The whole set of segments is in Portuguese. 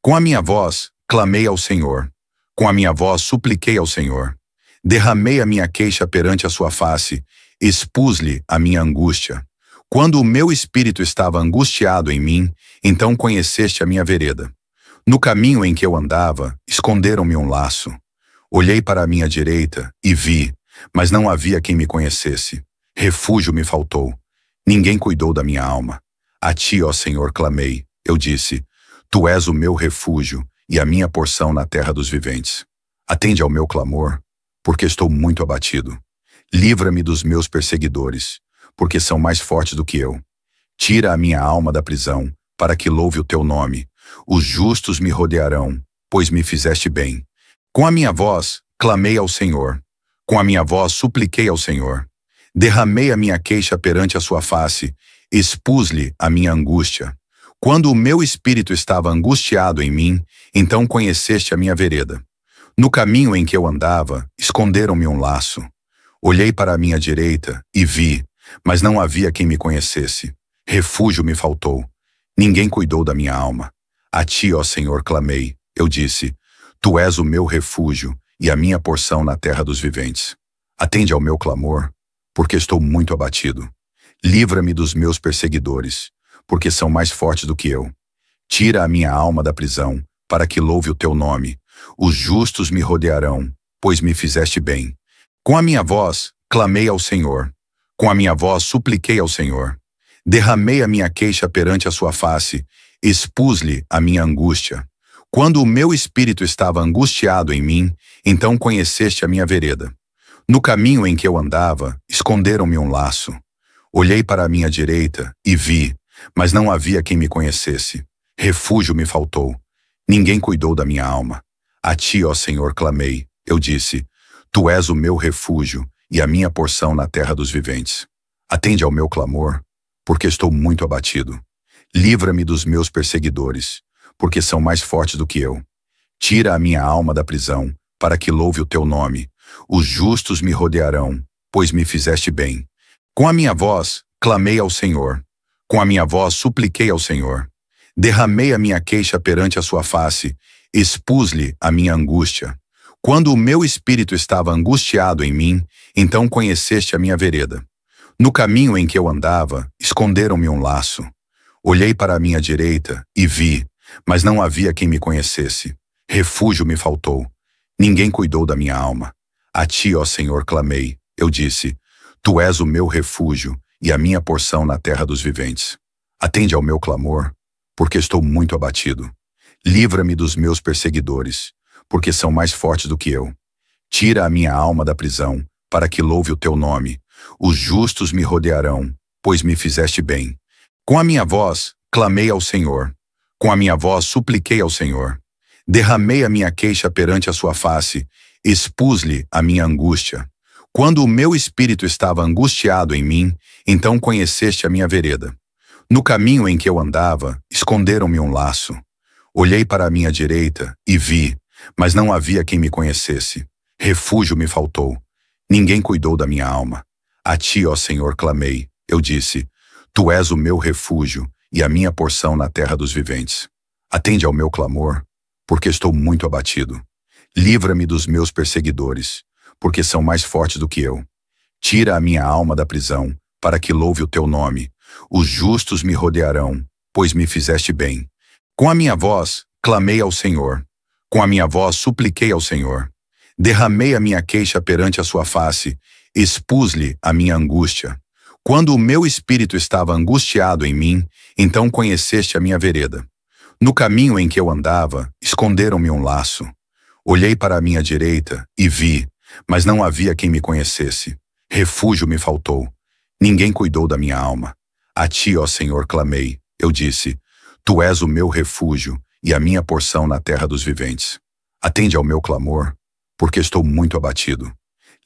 Com a minha voz, clamei ao Senhor. Com a minha voz, supliquei ao Senhor. Derramei a minha queixa perante a sua face, expus-lhe a minha angústia. Quando o meu espírito estava angustiado em mim, então conheceste a minha vereda. No caminho em que eu andava, esconderam-me um laço. Olhei para a minha direita e vi, mas não havia quem me conhecesse. Refúgio me faltou. Ninguém cuidou da minha alma. A ti, ó Senhor, clamei. Eu disse, tu és o meu refúgio e a minha porção na terra dos viventes. Atende ao meu clamor, porque estou muito abatido. Livra-me dos meus perseguidores, porque são mais fortes do que eu. Tira a minha alma da prisão, para que louve o teu nome. Os justos me rodearão, pois me fizeste bem. Com a minha voz, clamei ao Senhor. Com a minha voz, supliquei ao Senhor. Derramei a minha queixa perante a sua face, expus-lhe a minha angústia. Quando o meu espírito estava angustiado em mim, então conheceste a minha vereda. No caminho em que eu andava, esconderam-me um laço. Olhei para a minha direita e vi, mas não havia quem me conhecesse. Refúgio me faltou. Ninguém cuidou da minha alma. A ti, ó Senhor, clamei. Eu disse, tu és o meu refúgio e a minha porção na terra dos viventes. Atende ao meu clamor, porque estou muito abatido. Livra-me dos meus perseguidores, porque são mais fortes do que eu. Tira a minha alma da prisão, para que louve o teu nome. Os justos me rodearão, pois me fizeste bem. Com a minha voz, clamei ao Senhor. Com a minha voz, supliquei ao Senhor. Derramei a minha queixa perante a sua face, expus-lhe a minha angústia. Quando o meu espírito estava angustiado em mim, então conheceste a minha vereda. No caminho em que eu andava, esconderam-me um laço. Olhei para a minha direita e vi, mas não havia quem me conhecesse. Refúgio me faltou. Ninguém cuidou da minha alma. A ti, ó Senhor, clamei. Eu disse, tu és o meu refúgio e a minha porção na terra dos viventes. Atende ao meu clamor, porque estou muito abatido. Livra-me dos meus perseguidores, porque são mais fortes do que eu. Tira a minha alma da prisão, para que louve o teu nome. Os justos me rodearão, pois me fizeste bem. Com a minha voz, clamei ao Senhor. Com a minha voz, supliquei ao Senhor. Derramei a minha queixa perante a sua face, expus-lhe a minha angústia. Quando o meu espírito estava angustiado em mim, então conheceste a minha vereda. No caminho em que eu andava, esconderam-me um laço. Olhei para a minha direita e vi, mas não havia quem me conhecesse. Refúgio me faltou. Ninguém cuidou da minha alma. A ti, ó Senhor, clamei. Eu disse, tu és o meu refúgio e a minha porção na terra dos viventes. Atende ao meu clamor, porque estou muito abatido. Livra-me dos meus perseguidores, porque são mais fortes do que eu. Tira a minha alma da prisão, para que louve o teu nome. Os justos me rodearão, pois me fizeste bem. Com a minha voz, clamei ao Senhor. Com a minha voz, supliquei ao Senhor. Derramei a minha queixa perante a sua face, expus-lhe a minha angústia. Quando o meu espírito estava angustiado em mim, então conheceste a minha vereda. No caminho em que eu andava, esconderam-me um laço. Olhei para a minha direita e vi, mas não havia quem me conhecesse. Refúgio me faltou. Ninguém cuidou da minha alma. A ti, ó Senhor, clamei. Eu disse, tu és o meu refúgio e a minha porção na terra dos viventes. Atende ao meu clamor, porque estou muito abatido. Livra-me dos meus perseguidores, porque são mais fortes do que eu. Tira a minha alma da prisão, para que louve o teu nome. Os justos me rodearão, pois me fizeste bem. Com a minha voz, clamei ao Senhor. Com a minha voz, supliquei ao Senhor. Derramei a minha queixa perante a sua face, expus-lhe a minha angústia. Quando o meu espírito estava angustiado em mim, então conheceste a minha vereda. No caminho em que eu andava, esconderam-me um laço. Olhei para a minha direita e vi, mas não havia quem me conhecesse. Refúgio me faltou. Ninguém cuidou da minha alma. A ti, ó Senhor, clamei. Eu disse, tu és o meu refúgio e a minha porção na terra dos viventes. Atende ao meu clamor, porque estou muito abatido.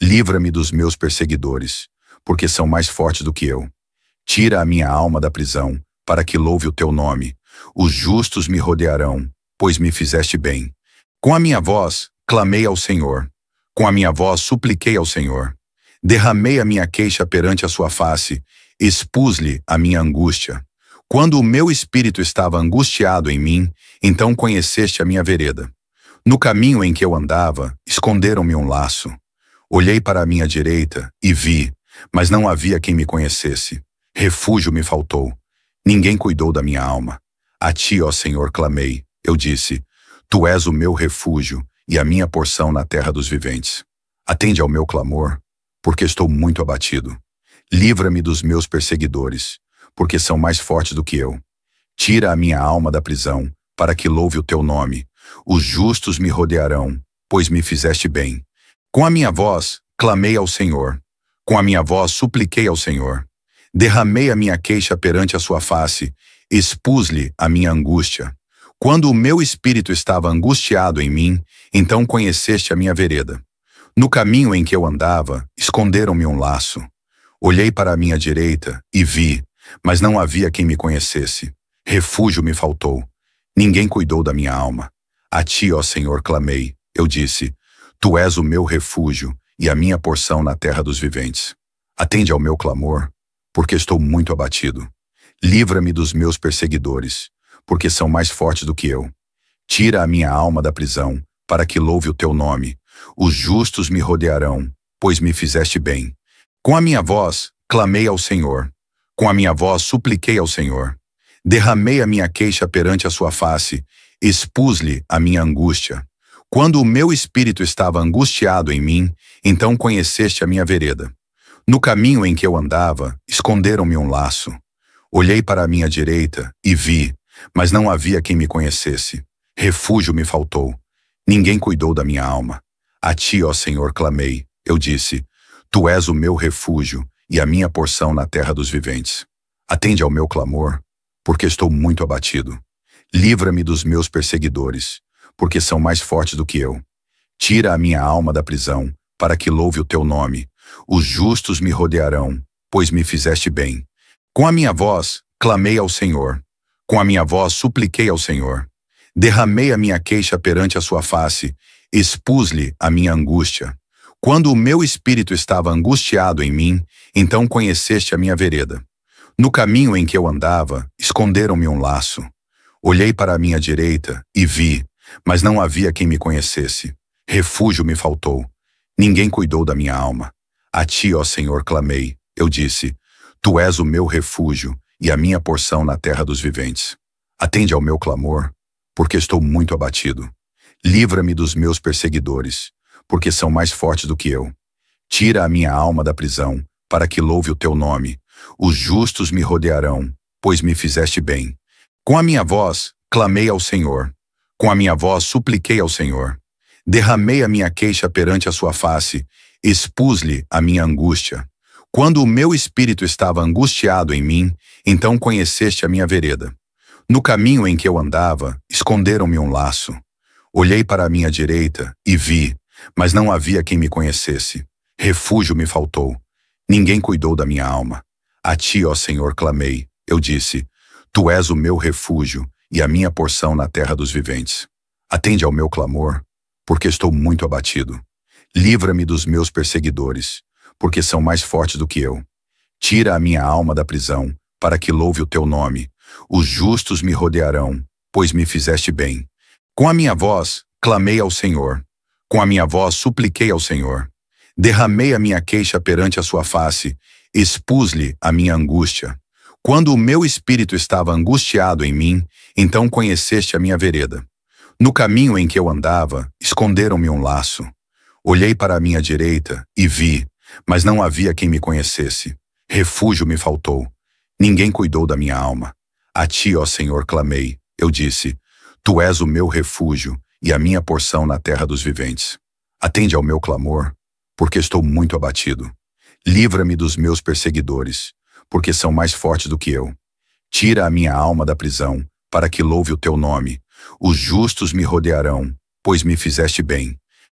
Livra-me dos meus perseguidores, porque são mais fortes do que eu. Tira a minha alma da prisão, para que louve o teu nome. Os justos me rodearão, pois me fizeste bem. Com a minha voz, clamei ao Senhor. Com a minha voz, supliquei ao Senhor. Derramei a minha queixa perante a sua face, expus-lhe a minha angústia. Quando o meu espírito estava angustiado em mim, então conheceste a minha vereda. No caminho em que eu andava, esconderam-me um laço. Olhei para a minha direita e vi, mas não havia quem me conhecesse. Refúgio me faltou. Ninguém cuidou da minha alma. A ti, ó Senhor, clamei. Eu disse, tu és o meu refúgio e a minha porção na terra dos viventes. Atende ao meu clamor, porque estou muito abatido. Livra-me dos meus perseguidores, porque são mais fortes do que eu. Tira a minha alma da prisão, para que louve o teu nome. Os justos me rodearão, pois me fizeste bem. Com a minha voz, clamei ao Senhor. Com a minha voz, supliquei ao Senhor. Derramei a minha queixa perante a sua face, expus-lhe a minha angústia. Quando o meu espírito estava angustiado em mim, então conheceste a minha vereda. No caminho em que eu andava, esconderam-me um laço. Olhei para a minha direita e vi, mas não havia quem me conhecesse. Refúgio me faltou. Ninguém cuidou da minha alma. A ti, ó Senhor, clamei. Eu disse, tu és o meu refúgio e a minha porção na terra dos viventes. Atende ao meu clamor, porque estou muito abatido. Livra-me dos meus perseguidores, porque são mais fortes do que eu. Tira a minha alma da prisão, para que louve o teu nome. Os justos me rodearão, pois me fizeste bem. Com a minha voz, clamei ao Senhor. Com a minha voz, supliquei ao Senhor. Derramei a minha queixa perante a sua face, expus-lhe a minha angústia. Quando o meu espírito estava angustiado em mim, então conheceste a minha vereda. No caminho em que eu andava, esconderam-me um laço. Olhei para a minha direita e vi, mas não havia quem me conhecesse. Refúgio me faltou. Ninguém cuidou da minha alma. A ti, ó Senhor, clamei. Eu disse, tu és o meu refúgio e a minha porção na terra dos viventes. Atende ao meu clamor, porque estou muito abatido. Livra-me dos meus perseguidores, porque são mais fortes do que eu. Tira a minha alma da prisão, para que louve o teu nome. Os justos me rodearão, pois me fizeste bem. Com a minha voz, clamei ao Senhor. Com a minha voz, supliquei ao Senhor. Derramei a minha queixa perante a sua face, expus-lhe a minha angústia. Quando o meu espírito estava angustiado em mim, então conheceste a minha vereda. No caminho em que eu andava, esconderam-me um laço. Olhei para a minha direita e vi, mas não havia quem me conhecesse. Refúgio me faltou. Ninguém cuidou da minha alma. A ti, ó Senhor, clamei. Eu disse, tu és o meu refúgio e a minha porção na terra dos viventes. Atende ao meu clamor, porque estou muito abatido. Livra-me dos meus perseguidores, porque são mais fortes do que eu. Tira a minha alma da prisão, para que louve o teu nome. Os justos me rodearão, pois me fizeste bem. Com a minha voz, clamei ao Senhor. Com a minha voz, supliquei ao Senhor. Derramei a minha queixa perante a sua face, expus-lhe a minha angústia. Quando o meu espírito estava angustiado em mim, então conheceste a minha vereda. No caminho em que eu andava, esconderam-me um laço. Olhei para a minha direita e vi, mas não havia quem me conhecesse. Refúgio me faltou. Ninguém cuidou da minha alma. A ti, ó Senhor, clamei. Eu disse, tu és o meu refúgio e a minha porção na terra dos viventes. Atende ao meu clamor, porque estou muito abatido. Livra-me dos meus perseguidores, porque são mais fortes do que eu. Tira a minha alma da prisão, para que louve o teu nome. Os justos me rodearão, pois me fizeste bem. Com a minha voz, clamei ao Senhor. Com a minha voz, supliquei ao Senhor. Derramei a minha queixa perante a sua face, expus-lhe a minha angústia. Quando o meu espírito estava angustiado em mim, então conheceste a minha vereda. No caminho em que eu andava, esconderam-me um laço. Olhei para a minha direita e vi, mas não havia quem me conhecesse. Refúgio me faltou. Ninguém cuidou da minha alma. A ti, ó Senhor, clamei. Eu disse, tu és o meu refúgio e a minha porção na terra dos viventes. Atende ao meu clamor, porque estou muito abatido. Livra-me dos meus perseguidores, porque são mais fortes do que eu. Tira a minha alma da prisão, para que louve o teu nome. Os justos me rodearão, pois me fizeste bem.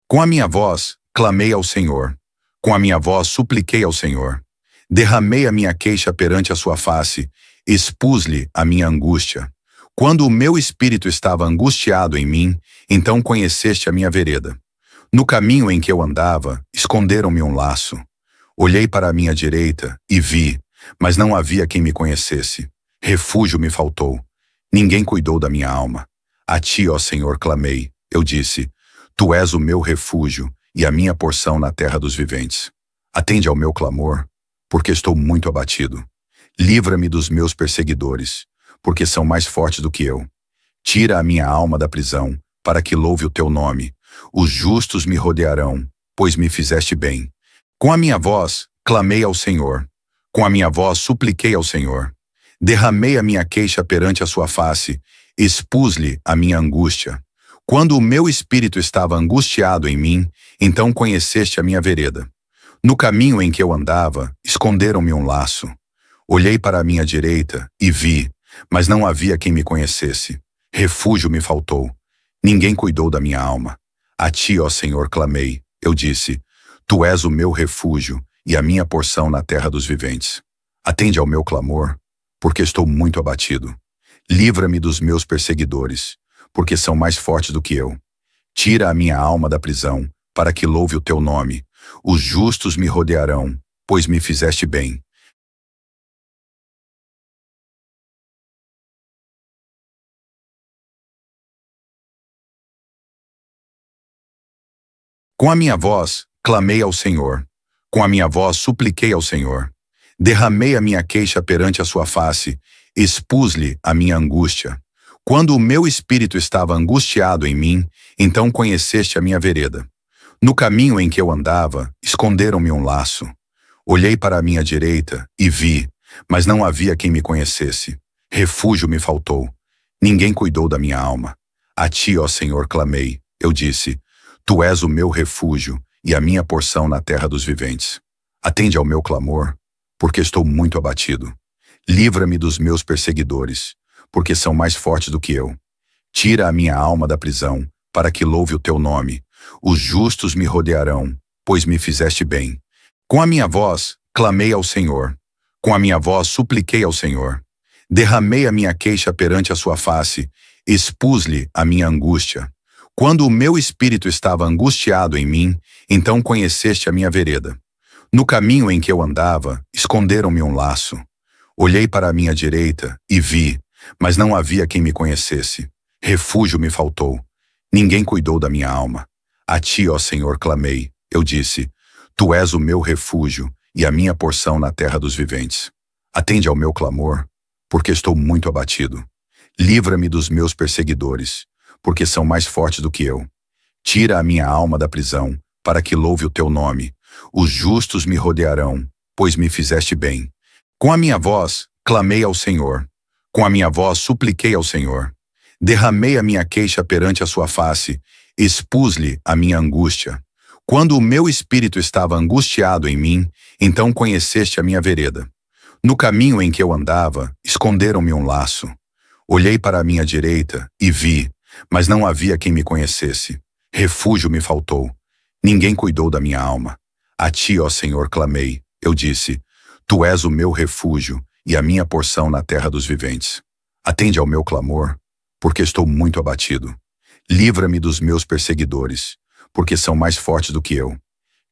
Com a minha voz, clamei ao Senhor. Com a minha voz, supliquei ao Senhor. Derramei a minha queixa perante a sua face, expus-lhe a minha angústia. Quando o meu espírito estava angustiado em mim, então conheceste a minha vereda. No caminho em que eu andava, esconderam-me um laço. Olhei para a minha direita e vi, mas não havia quem me conhecesse. Refúgio me faltou. Ninguém cuidou da minha alma. A ti, ó Senhor, clamei. Eu disse: Tu és o meu refúgio e a minha porção na terra dos viventes. Atende ao meu clamor, porque estou muito abatido. Livra-me dos meus perseguidores, porque são mais fortes do que eu. Tira a minha alma da prisão, para que louve o teu nome. Os justos me rodearão, pois me fizeste bem. Com a minha voz, clamei ao Senhor. Com a minha voz, supliquei ao Senhor. Derramei a minha queixa perante a sua face, expus-lhe a minha angústia. Quando o meu espírito estava angustiado em mim, então conheceste a minha vereda. No caminho em que eu andava, esconderam-me um laço. Olhei para a minha direita e vi, mas não havia quem me conhecesse. Refúgio me faltou. Ninguém cuidou da minha alma. A ti, ó Senhor, clamei. Eu disse: Tu és o meu refúgio e a minha porção na terra dos viventes. Atende ao meu clamor, porque estou muito abatido. Livra-me dos meus perseguidores, porque são mais fortes do que eu. Tira a minha alma da prisão, para que louve o teu nome. Os justos me rodearão, pois me fizeste bem. Com a minha voz, clamei ao Senhor. Com a minha voz, supliquei ao Senhor. Derramei a minha queixa perante a sua face, expus-lhe a minha angústia. Quando o meu espírito estava angustiado em mim, então conheceste a minha vereda. No caminho em que eu andava, esconderam-me um laço. Olhei para a minha direita e vi, mas não havia quem me conhecesse. Refúgio me faltou. Ninguém cuidou da minha alma. A ti, ó Senhor, clamei. Eu disse: Tu és o meu refúgio e a minha porção na terra dos viventes. Atende ao meu clamor, porque estou muito abatido. Livra-me dos meus perseguidores, porque são mais fortes do que eu. Tira a minha alma da prisão, para que louve o teu nome. Os justos me rodearão, pois me fizeste bem. Com a minha voz, clamei ao Senhor. Com a minha voz, supliquei ao Senhor. Derramei a minha queixa perante a sua face, expus-lhe a minha angústia. Quando o meu espírito estava angustiado em mim, então conheceste a minha vereda. No caminho em que eu andava, esconderam-me um laço. Olhei para a minha direita e vi, mas não havia quem me conhecesse. Refúgio me faltou. Ninguém cuidou da minha alma. A ti, ó Senhor, clamei. Eu disse: Tu és o meu refúgio e a minha porção na terra dos viventes. Atende ao meu clamor, porque estou muito abatido. Livra-me dos meus perseguidores, porque são mais fortes do que eu. Tira a minha alma da prisão, para que louve o teu nome. Os justos me rodearão, pois me fizeste bem. Com a minha voz, clamei ao Senhor. Com a minha voz, supliquei ao Senhor. Derramei a minha queixa perante a sua face, expus-lhe a minha angústia. Quando o meu espírito estava angustiado em mim, então conheceste a minha vereda. No caminho em que eu andava, esconderam-me um laço. Olhei para a minha direita e vi, mas não havia quem me conhecesse. Refúgio me faltou. Ninguém cuidou da minha alma. A ti, ó Senhor, clamei. Eu disse: Tu és o meu refúgio e a minha porção na terra dos viventes. Atende ao meu clamor, porque estou muito abatido. Livra-me dos meus perseguidores, porque são mais fortes do que eu.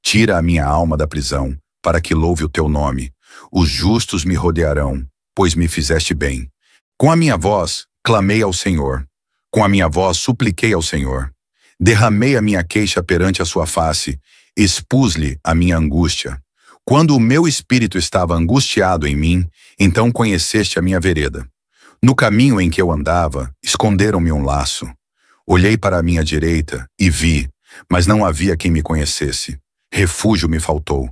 Tira a minha alma da prisão, para que louve o teu nome. Os justos me rodearão, pois me fizeste bem. Com a minha voz, clamei ao Senhor. Com a minha voz, supliquei ao Senhor. Derramei a minha queixa perante a sua face, expus-lhe a minha angústia. Quando o meu espírito estava angustiado em mim, então conheceste a minha vereda. No caminho em que eu andava, esconderam-me um laço. Olhei para a minha direita e vi, mas não havia quem me conhecesse. Refúgio me faltou.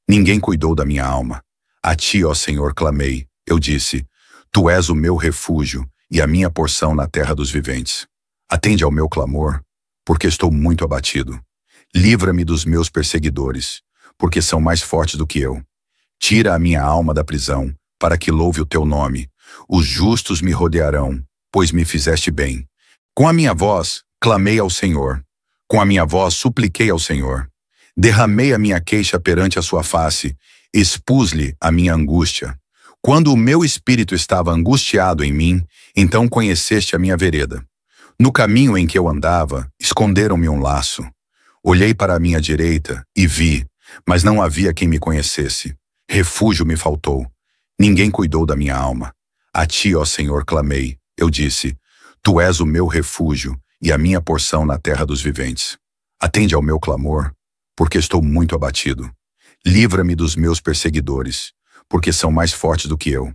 Ninguém cuidou da minha alma. A ti, ó Senhor, clamei. Eu disse: Tu és o meu refúgio e a minha porção na terra dos viventes. Atende ao meu clamor, porque estou muito abatido. Livra-me dos meus perseguidores, porque são mais fortes do que eu. Tira a minha alma da prisão, para que louve o teu nome. Os justos me rodearão, pois me fizeste bem. Com a minha voz, clamei ao Senhor. Com a minha voz, supliquei ao Senhor. Derramei a minha queixa perante a sua face, expus-lhe a minha angústia. Quando o meu espírito estava angustiado em mim, então conheceste a minha vereda. No caminho em que eu andava, esconderam-me um laço. Olhei para a minha direita e vi, mas não havia quem me conhecesse. Refúgio me faltou. Ninguém cuidou da minha alma. A ti, ó Senhor, clamei. Eu disse: Tu és o meu refúgio e a minha porção na terra dos viventes. Atende ao meu clamor, porque estou muito abatido. Livra-me dos meus perseguidores, porque são mais fortes do que eu.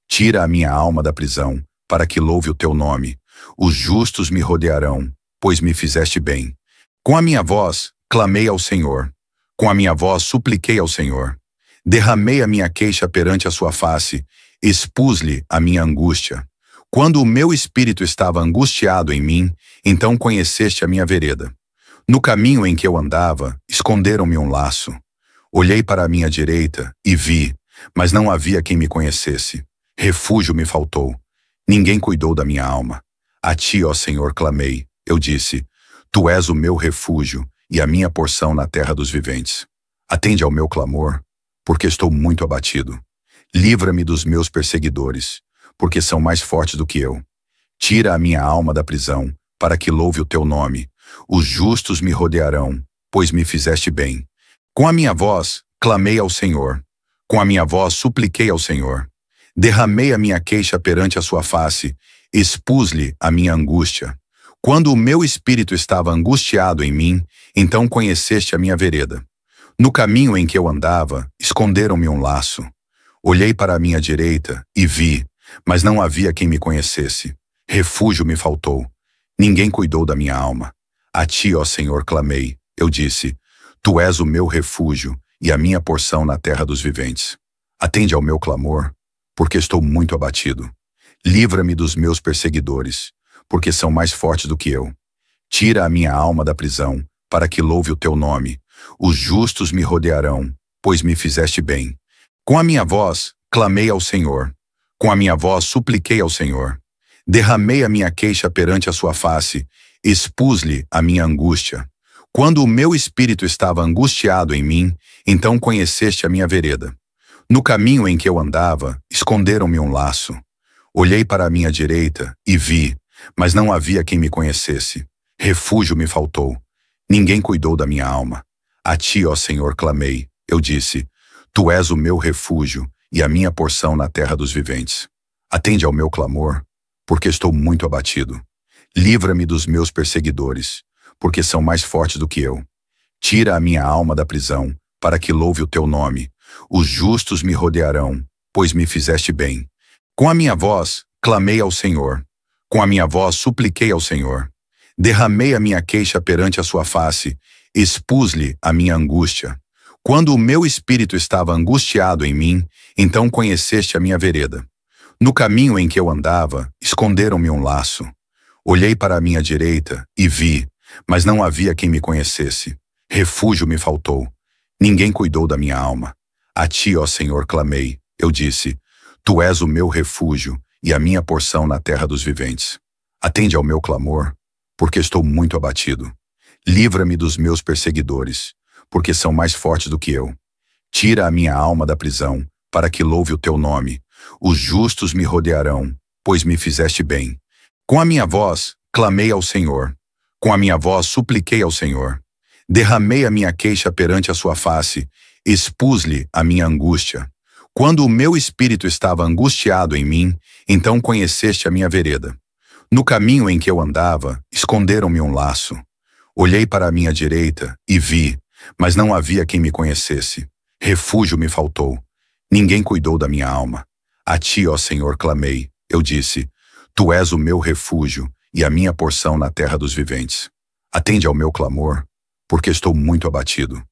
Tira a minha alma da prisão, para que louve o teu nome. Os justos me rodearão, pois me fizeste bem. Com a minha voz, clamei ao Senhor. Com a minha voz, supliquei ao Senhor. Derramei a minha queixa perante a sua face, expus-lhe a minha angústia. Quando o meu espírito estava angustiado em mim, então conheceste a minha vereda. No caminho em que eu andava, esconderam-me um laço. Olhei para a minha direita e vi, mas não havia quem me conhecesse. Refúgio me faltou. Ninguém cuidou da minha alma. A ti, ó Senhor, clamei. Eu disse: Tu és o meu refúgio e a minha porção na terra dos viventes. Atende ao meu clamor, porque estou muito abatido. Livra-me dos meus perseguidores, porque são mais fortes do que eu. Tira a minha alma da prisão, para que louve o teu nome. Os justos me rodearão, pois me fizeste bem. Com a minha voz, clamei ao Senhor. Com a minha voz, supliquei ao Senhor. Derramei a minha queixa perante a sua face, expus-lhe a minha angústia. Quando o meu espírito estava angustiado em mim, então conheceste a minha vereda. No caminho em que eu andava, esconderam-me um laço. Olhei para a minha direita e vi, mas não havia quem me conhecesse. Refúgio me faltou. Ninguém cuidou da minha alma. A ti, ó Senhor, clamei. Eu disse: Tu és o meu refúgio e a minha porção na terra dos viventes. Atende ao meu clamor, porque estou muito abatido. Livra-me dos meus perseguidores, porque são mais fortes do que eu. Tira a minha alma da prisão, para que louve o teu nome. Os justos me rodearão, pois me fizeste bem. Com a minha voz, clamei ao Senhor. Com a minha voz, supliquei ao Senhor. Derramei a minha queixa perante a sua face, expus-lhe a minha angústia. Quando o meu espírito estava angustiado em mim, então conheceste a minha vereda. No caminho em que eu andava, esconderam-me um laço. Olhei para a minha direita e vi, mas não havia quem me conhecesse. Refúgio me faltou. Ninguém cuidou da minha alma. A ti, ó Senhor, clamei. Eu disse: Tu és o meu refúgio e a minha porção na terra dos viventes. Atende ao meu clamor, porque estou muito abatido. Livra-me dos meus perseguidores, porque são mais fortes do que eu. Tira a minha alma da prisão, para que louve o teu nome. Os justos me rodearão, pois me fizeste bem. Com a minha voz, clamei ao Senhor. Com a minha voz, supliquei ao Senhor. Derramei a minha queixa perante a sua face, expus-lhe a minha angústia. Quando o meu espírito estava angustiado em mim, então conheceste a minha vereda. No caminho em que eu andava, esconderam-me um laço. Olhei para a minha direita e vi, mas não havia quem me conhecesse. Refúgio me faltou. Ninguém cuidou da minha alma. A ti, ó Senhor, clamei. Eu disse: Tu és o meu refúgio e a minha porção na terra dos viventes. Atende ao meu clamor, porque estou muito abatido. Livra-me dos meus perseguidores, porque são mais fortes do que eu. Tira a minha alma da prisão, para que louve o teu nome. Os justos me rodearão, pois me fizeste bem. Com a minha voz, clamei ao Senhor. Com a minha voz, supliquei ao Senhor. Derramei a minha queixa perante a sua face, expus-lhe a minha angústia. Quando o meu espírito estava angustiado em mim, então conheceste a minha vereda. No caminho em que eu andava, esconderam-me um laço. Olhei para a minha direita e vi, mas não havia quem me conhecesse. Refúgio me faltou. Ninguém cuidou da minha alma. A ti, ó Senhor, clamei. Eu disse: Tu és o meu refúgio e a minha porção na terra dos viventes. Atende ao meu clamor, porque estou muito abatido.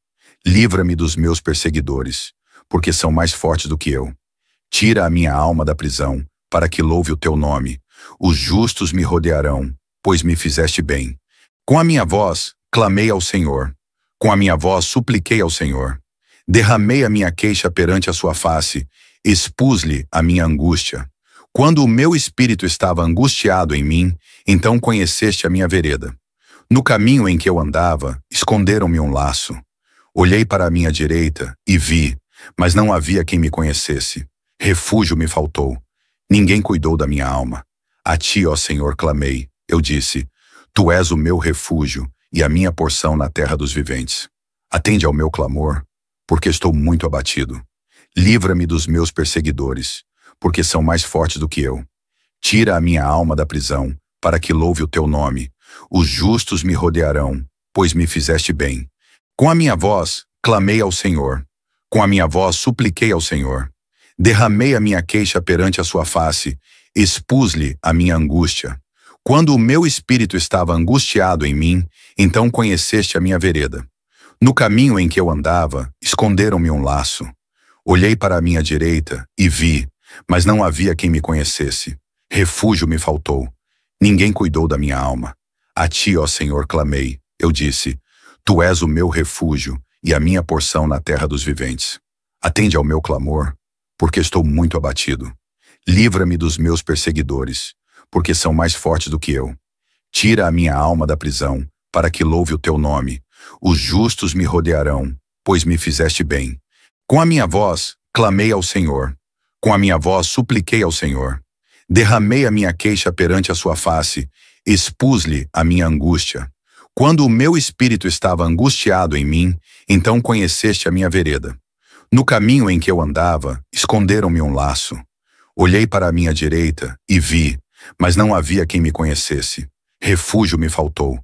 Livra-me dos meus perseguidores, porque são mais fortes do que eu. Tira a minha alma da prisão, para que louve o teu nome. Os justos me rodearão, pois me fizeste bem. Com a minha voz, clamei ao Senhor. Com a minha voz, supliquei ao Senhor. Derramei a minha queixa perante a sua face, expus-lhe a minha angústia. Quando o meu espírito estava angustiado em mim, então conheceste a minha vereda. No caminho em que eu andava, esconderam-me um laço. Olhei para a minha direita e vi, mas não havia quem me conhecesse. Refúgio me faltou. Ninguém cuidou da minha alma. A ti, ó Senhor, clamei. Eu disse: Tu és o meu refúgio e a minha porção na terra dos viventes. Atende ao meu clamor, porque estou muito abatido. Livra-me dos meus perseguidores, porque são mais fortes do que eu. Tira a minha alma da prisão, para que louve o teu nome. Os justos me rodearão, pois me fizeste bem. Com a minha voz, clamei ao Senhor. Com a minha voz, supliquei ao Senhor. Derramei a minha queixa perante a sua face, expus-lhe a minha angústia. Quando o meu espírito estava angustiado em mim, então conheceste a minha vereda. No caminho em que eu andava, esconderam-me um laço. Olhei para a minha direita e vi, mas não havia quem me conhecesse. Refúgio me faltou. Ninguém cuidou da minha alma. A ti, ó Senhor, clamei. Eu disse, tu és o meu refúgio e a minha porção na terra dos viventes. Atende ao meu clamor, porque estou muito abatido. Livra-me dos meus perseguidores, porque são mais fortes do que eu. Tira a minha alma da prisão, para que louve o teu nome. Os justos me rodearão, pois me fizeste bem. Com a minha voz, clamei ao Senhor. Com a minha voz, supliquei ao Senhor. Derramei a minha queixa perante a sua face, expus-lhe a minha angústia. Quando o meu espírito estava angustiado em mim, então conheceste a minha vereda. No caminho em que eu andava, esconderam-me um laço. Olhei para a minha direita e vi, mas não havia quem me conhecesse. Refúgio me faltou.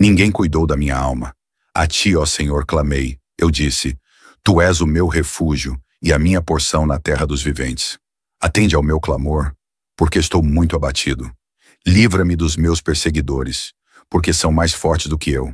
Ninguém cuidou da minha alma. A ti, ó Senhor, clamei. Eu disse, tu és o meu refúgio e a minha porção na terra dos viventes. Atende ao meu clamor, porque estou muito abatido. Livra-me dos meus perseguidores, porque são mais fortes do que eu.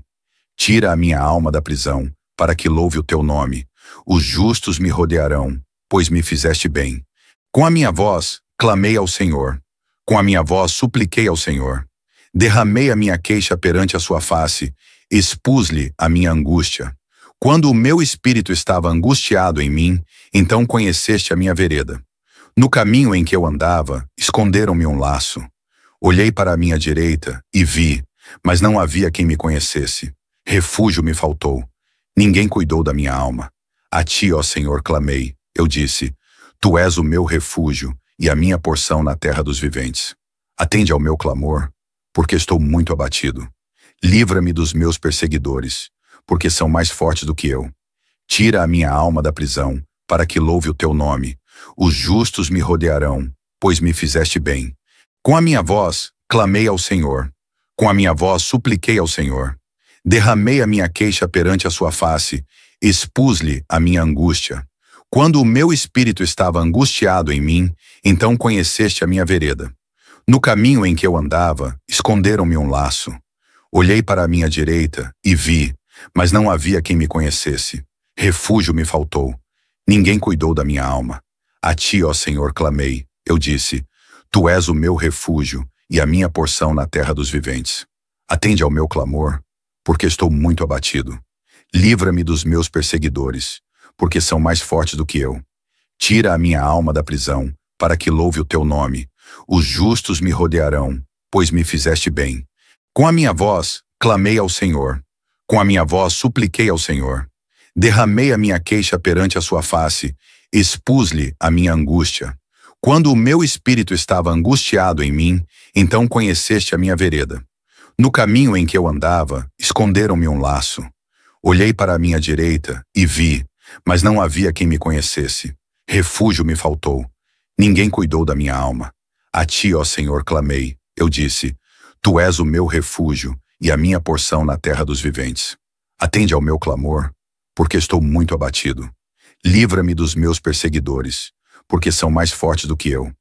Tira a minha alma da prisão, para que louve o teu nome. Os justos me rodearão, pois me fizeste bem. Com a minha voz, clamei ao Senhor. Com a minha voz, supliquei ao Senhor. Derramei a minha queixa perante a sua face, expus-lhe a minha angústia. Quando o meu espírito estava angustiado em mim, então conheceste a minha vereda. No caminho em que eu andava, esconderam-me um laço. Olhei para a minha direita e vi, mas não havia quem me conhecesse. Refúgio me faltou. Ninguém cuidou da minha alma. A ti, ó Senhor, clamei. Eu disse, tu és o meu refúgio e a minha porção na terra dos viventes. Atende ao meu clamor, porque estou muito abatido. Livra-me dos meus perseguidores, porque são mais fortes do que eu. Tira a minha alma da prisão, para que louve o teu nome. Os justos me rodearão, pois me fizeste bem. Com a minha voz, clamei ao Senhor. Com a minha voz, supliquei ao Senhor. Derramei a minha queixa perante a sua face, expus-lhe a minha angústia. Quando o meu espírito estava angustiado em mim, então conheceste a minha vereda. No caminho em que eu andava, esconderam-me um laço. Olhei para a minha direita e vi, mas não havia quem me conhecesse. Refúgio me faltou. Ninguém cuidou da minha alma. A ti, ó Senhor, clamei. Eu disse, tu és o meu refúgio e a minha porção na terra dos viventes. Atende ao meu clamor, porque estou muito abatido. Livra-me dos meus perseguidores, porque são mais fortes do que eu. Tira a minha alma da prisão, para que louve o teu nome. Os justos me rodearão, pois me fizeste bem. Com a minha voz, clamei ao Senhor. Com a minha voz, supliquei ao Senhor. Derramei a minha queixa perante a sua face, expus-lhe a minha angústia. Quando o meu espírito estava angustiado em mim, então conheceste a minha vereda. No caminho em que eu andava, esconderam-me um laço. Olhei para a minha direita e vi, mas não havia quem me conhecesse. Refúgio me faltou. Ninguém cuidou da minha alma. A ti, ó Senhor, clamei. Eu disse, tu és o meu refúgio e a minha porção na terra dos viventes. Atende ao meu clamor, porque estou muito abatido. Livra-me dos meus perseguidores, porque são mais fortes do que eu.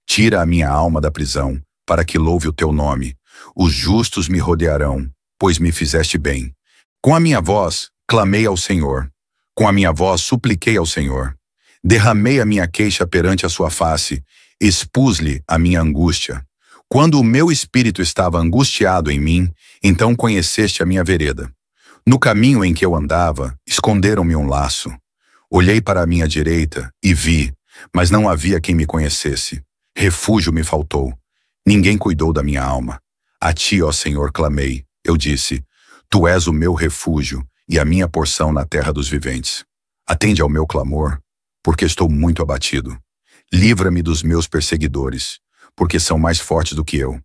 Tira a minha alma da prisão, para que louve o teu nome. Os justos me rodearão, pois me fizeste bem. Com a minha voz, clamei ao Senhor. Com a minha voz, supliquei ao Senhor. Derramei a minha queixa perante a sua face, expus-lhe a minha angústia. Quando o meu espírito estava angustiado em mim, então conheceste a minha vereda. No caminho em que eu andava, esconderam-me um laço. Olhei para a minha direita e vi, mas não havia quem me conhecesse. Refúgio me faltou. Ninguém cuidou da minha alma. A ti, ó Senhor, clamei. Eu disse, tu és o meu refúgio e a minha porção na terra dos viventes. Atende ao meu clamor, porque estou muito abatido. Livra-me dos meus perseguidores, porque são mais fortes do que eu.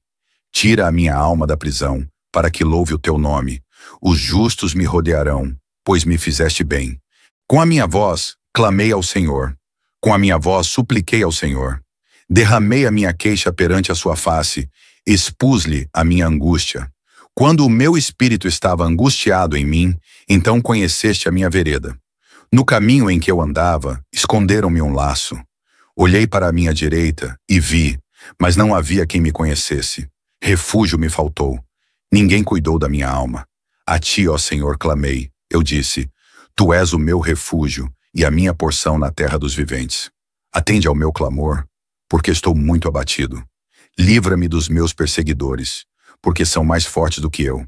Tira a minha alma da prisão, para que louve o teu nome. Os justos me rodearão, pois me fizeste bem. Com a minha voz, clamei ao Senhor. Com a minha voz, supliquei ao Senhor. Derramei a minha queixa perante a sua face, expus-lhe a minha angústia. Quando o meu espírito estava angustiado em mim, então conheceste a minha vereda. No caminho em que eu andava, esconderam-me um laço. Olhei para a minha direita e vi, mas não havia quem me conhecesse. Refúgio me faltou. Ninguém cuidou da minha alma. A ti, ó Senhor, clamei. Eu disse, tu és o meu refúgio e a minha porção na terra dos viventes. Atende ao meu clamor, porque estou muito abatido. Livra-me dos meus perseguidores, porque são mais fortes do que eu.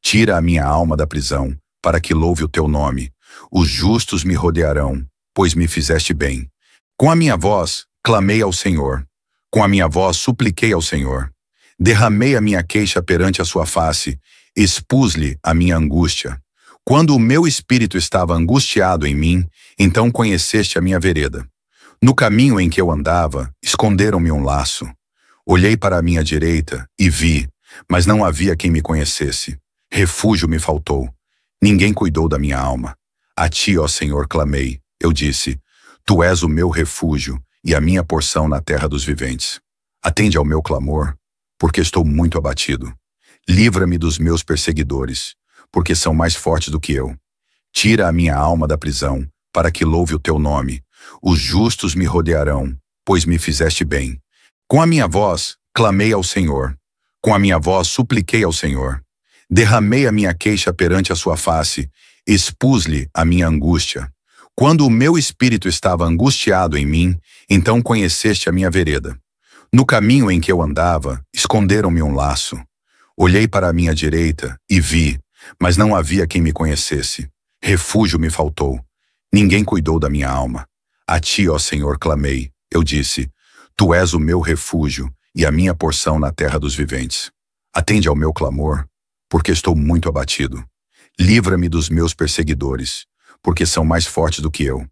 Tira a minha alma da prisão, para que louve o teu nome. Os justos me rodearão, pois me fizeste bem. Com a minha voz, clamei ao Senhor. Com a minha voz, supliquei ao Senhor. Derramei a minha queixa perante a sua face, expus-lhe a minha angústia. Quando o meu espírito estava angustiado em mim, então conheceste a minha vereda. No caminho em que eu andava, esconderam-me um laço. Olhei para a minha direita e vi, mas não havia quem me conhecesse. Refúgio me faltou. Ninguém cuidou da minha alma. A ti, ó Senhor, clamei. Eu disse, tu és o meu refúgio e a minha porção na terra dos viventes. Atende ao meu clamor, porque estou muito abatido. Livra-me dos meus perseguidores, porque são mais fortes do que eu. Tira a minha alma da prisão, para que louve o teu nome. Os justos me rodearão, pois me fizeste bem. Com a minha voz, clamei ao Senhor. Com a minha voz, supliquei ao Senhor. Derramei a minha queixa perante a sua face, expus-lhe a minha angústia. Quando o meu espírito estava angustiado em mim, então conheceste a minha vereda. No caminho em que eu andava, esconderam-me um laço. Olhei para a minha direita e vi, mas não havia quem me conhecesse. Refúgio me faltou. Ninguém cuidou da minha alma. A ti, ó Senhor, clamei. Eu disse, tu és o meu refúgio e a minha porção na terra dos viventes. Atende ao meu clamor, porque estou muito abatido. Livra-me dos meus perseguidores, porque são mais fortes do que eu.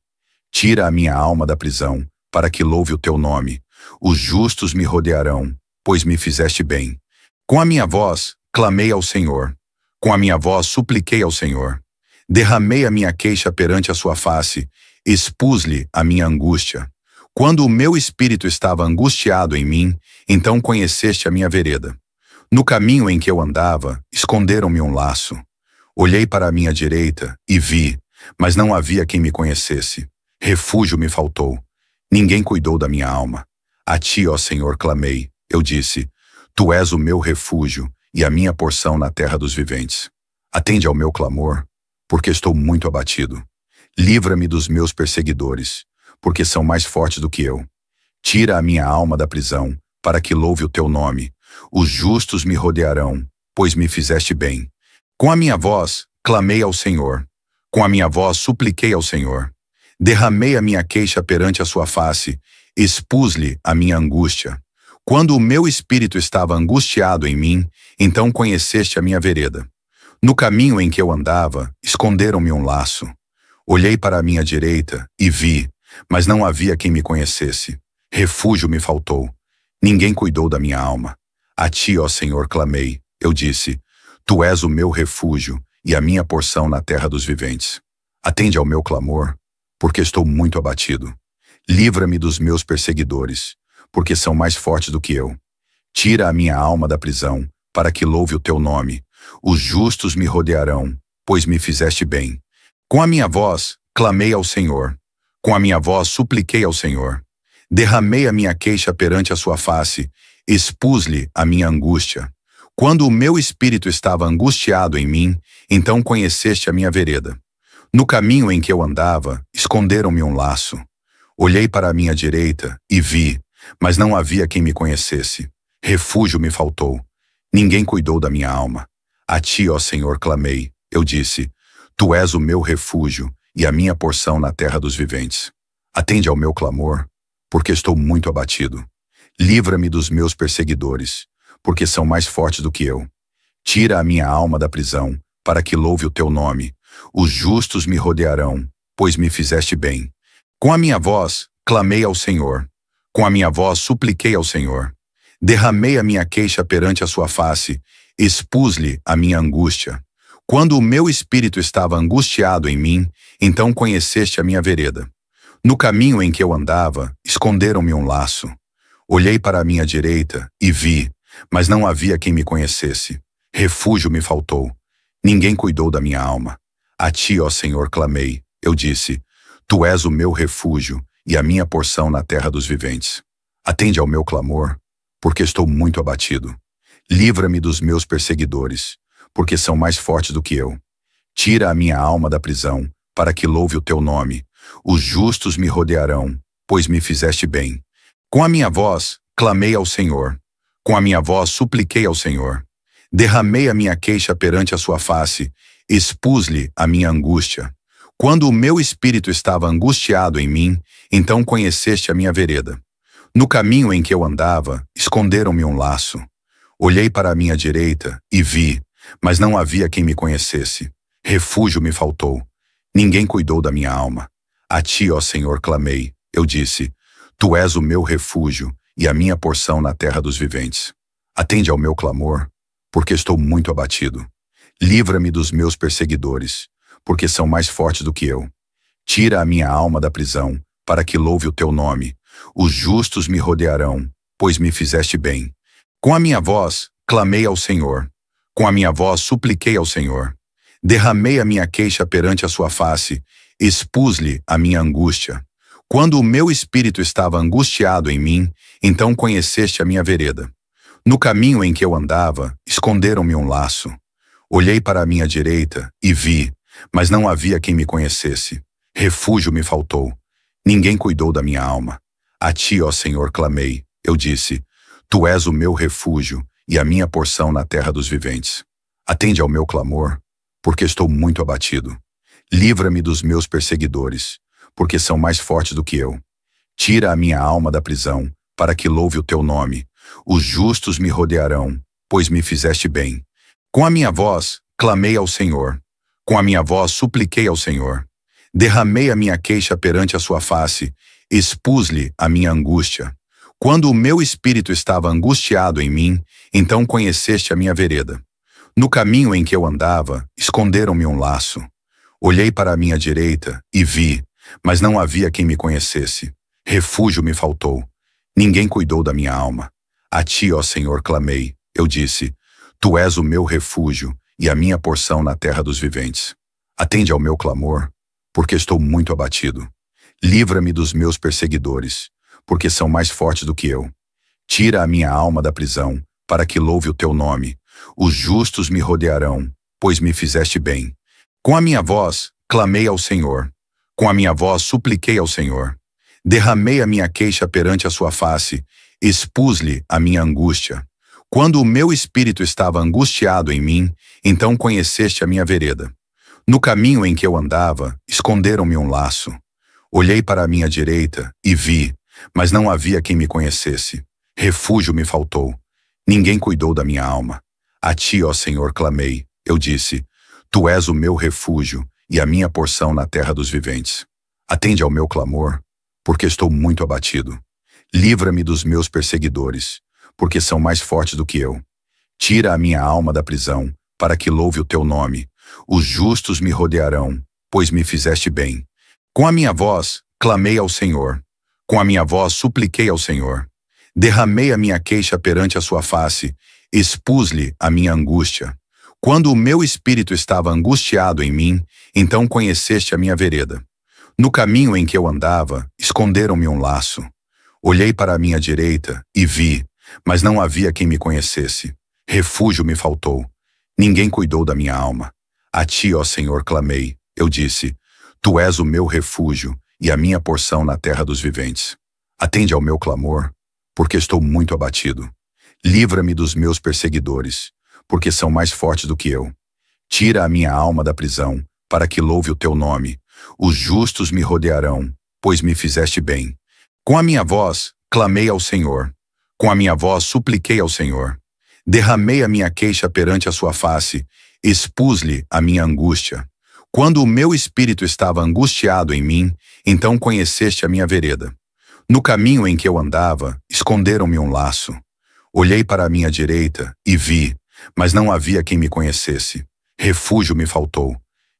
Tira a minha alma da prisão, para que louve o teu nome. Os justos me rodearão, pois me fizeste bem. Com a minha voz, clamei ao Senhor. Com a minha voz, supliquei ao Senhor. Derramei a minha queixa perante a sua face, expus-lhe a minha angústia. Quando o meu espírito estava angustiado em mim, então conheceste a minha vereda. No caminho em que eu andava, esconderam-me um laço. Olhei para a minha direita e vi, mas não havia quem me conhecesse. Refúgio me faltou. Ninguém cuidou da minha alma. A ti, ó Senhor, clamei. Eu disse, tu és o meu refúgio e a minha porção na terra dos viventes. Atende ao meu clamor, porque estou muito abatido. Livra-me dos meus perseguidores, porque são mais fortes do que eu. Tira a minha alma da prisão, para que louve o teu nome. Os justos me rodearão, pois me fizeste bem. Com a minha voz, clamei ao Senhor. Com a minha voz, supliquei ao Senhor. Derramei a minha queixa perante a sua face, expus-lhe a minha angústia. Quando o meu espírito estava angustiado em mim, então conheceste a minha vereda. No caminho em que eu andava, esconderam-me um laço. Olhei para a minha direita e vi, mas não havia quem me conhecesse. Refúgio me faltou. Ninguém cuidou da minha alma. A ti, ó Senhor, clamei. Eu disse, tu és o meu refúgio e a minha porção na terra dos viventes. Atende ao meu clamor, porque estou muito abatido. Livra-me dos meus perseguidores, porque são mais fortes do que eu. Tira a minha alma da prisão, para que louve o teu nome. Os justos me rodearão, pois me fizeste bem. Com a minha voz, clamei ao Senhor. Com a minha voz, supliquei ao Senhor. Derramei a minha queixa perante a sua face, expus-lhe a minha angústia. Quando o meu espírito estava angustiado em mim, então conheceste a minha vereda. No caminho em que eu andava, esconderam-me um laço. Olhei para a minha direita e vi, mas não havia quem me conhecesse. Refúgio me faltou. Ninguém cuidou da minha alma. A ti, ó Senhor, clamei. Eu disse, tu és o meu refúgio e a minha porção na terra dos viventes. Atende ao meu clamor, porque estou muito abatido. Livra-me dos meus perseguidores, porque são mais fortes do que eu. Tira a minha alma da prisão, para que louve o teu nome. Os justos me rodearão, pois me fizeste bem. Com a minha voz, clamei ao Senhor. Com a minha voz, supliquei ao Senhor. Derramei a minha queixa perante a sua face, expus-lhe a minha angústia. Quando o meu espírito estava angustiado em mim, então conheceste a minha vereda. No caminho em que eu andava, esconderam-me um laço. Olhei para a minha direita e vi, mas não havia quem me conhecesse. Refúgio me faltou. Ninguém cuidou da minha alma. A ti, ó Senhor, clamei. Eu disse: Tu és o meu refúgio e a minha porção na terra dos viventes. Atende ao meu clamor, porque estou muito abatido. Livra-me dos meus perseguidores, porque são mais fortes do que eu. Tira a minha alma da prisão, para que louve o teu nome. Os justos me rodearão, pois me fizeste bem. Com a minha voz, clamei ao Senhor. Com a minha voz, supliquei ao Senhor. Derramei a minha queixa perante a sua face, expus-lhe a minha angústia. Quando o meu espírito estava angustiado em mim, então conheceste a minha vereda. No caminho em que eu andava, esconderam-me um laço. Olhei para a minha direita e vi, mas não havia quem me conhecesse. Refúgio me faltou. Ninguém cuidou da minha alma. A ti, ó Senhor, clamei. Eu disse: Tu és o meu refúgio e a minha porção na terra dos viventes. Atende ao meu clamor, porque estou muito abatido. Livra-me dos meus perseguidores, porque são mais fortes do que eu. Tira a minha alma da prisão, para que louve o teu nome. Os justos me rodearão, pois me fizeste bem. Com a minha voz, clamei ao Senhor. Com a minha voz, supliquei ao Senhor. Derramei a minha queixa perante a sua face, expus-lhe a minha angústia. Quando o meu espírito estava angustiado em mim, então conheceste a minha vereda. No caminho em que eu andava, esconderam-me um laço. Olhei para a minha direita e vi, mas não havia quem me conhecesse. Refúgio me faltou. Ninguém cuidou da minha alma. A ti, ó Senhor, clamei. Eu disse: Tu és o meu refúgio e a minha porção na terra dos viventes. Atende ao meu clamor, porque estou muito abatido. Livra-me dos meus perseguidores, porque são mais fortes do que eu. Tira a minha alma da prisão, para que louve o teu nome. Os justos me rodearão, pois me fizeste bem. Com a minha voz, clamei ao Senhor. Com a minha voz, supliquei ao Senhor. Derramei a minha queixa perante a sua face, expus-lhe a minha angústia. Quando o meu espírito estava angustiado em mim, então conheceste a minha vereda. No caminho em que eu andava, esconderam-me um laço. Olhei para a minha direita e vi, mas não havia quem me conhecesse. Refúgio me faltou. Ninguém cuidou da minha alma. A ti, ó Senhor, clamei. Eu disse: Tu és o meu refúgio e a minha porção na terra dos viventes. Atende ao meu clamor, porque estou muito abatido. Livra-me dos meus perseguidores, porque são mais fortes do que eu. Tira a minha alma da prisão, para que louve o teu nome. Os justos me rodearão, pois me fizeste bem. Com a minha voz, clamei ao Senhor. Com a minha voz, supliquei ao Senhor. Derramei a minha queixa perante a sua face, expus-lhe a minha angústia. Quando o meu espírito estava angustiado em mim, então conheceste a minha vereda. No caminho em que eu andava, esconderam-me um laço. Olhei para a minha direita e vi, mas não havia quem me conhecesse. Refúgio me faltou. Ninguém cuidou da minha alma. A ti, ó Senhor, clamei. Eu disse: Tu és o meu refúgio e a minha porção na terra dos viventes. Atende ao meu clamor, porque estou muito abatido. Livra-me dos meus perseguidores, porque são mais fortes do que eu. Tira a minha alma da prisão, para que louve o teu nome. Os justos me rodearão, pois me fizeste bem. Com a minha voz, clamei ao Senhor. Com a minha voz, supliquei ao Senhor. Derramei a minha queixa perante a sua face, expus-lhe a minha angústia. Quando o meu espírito estava angustiado em mim, então conheceste a minha vereda. No caminho em que eu andava, esconderam-me um laço. Olhei para a minha direita e vi, mas não havia quem me conhecesse. Refúgio me faltou. Ninguém cuidou da minha alma. A ti, ó Senhor, clamei. Eu disse: Tu és o meu refúgio e a minha porção na terra dos viventes. Atende ao meu clamor, porque estou muito abatido. Livra-me dos meus perseguidores, porque são mais fortes do que eu. Tira a minha alma da prisão, para que louve o teu nome. Os justos me rodearão, pois me fizeste bem. Com a minha voz, clamei ao Senhor. Com a minha voz, supliquei ao Senhor. Derramei a minha queixa perante a sua face, expus-lhe a minha angústia. Quando o meu espírito estava angustiado em mim, então conheceste a minha vereda. No caminho em que eu andava, esconderam-me um laço. Olhei para a minha direita e vi, mas não havia quem me conhecesse. Refúgio me faltou.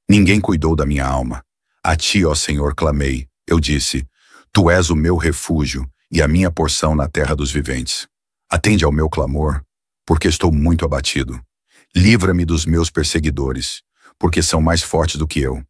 Ninguém cuidou da minha alma. A ti, ó Senhor, clamei. Eu disse: Tu és o meu refúgio e a minha porção na terra dos viventes. Atende ao meu clamor, porque estou muito abatido. Livra-me dos meus perseguidores, porque são mais fortes do que eu.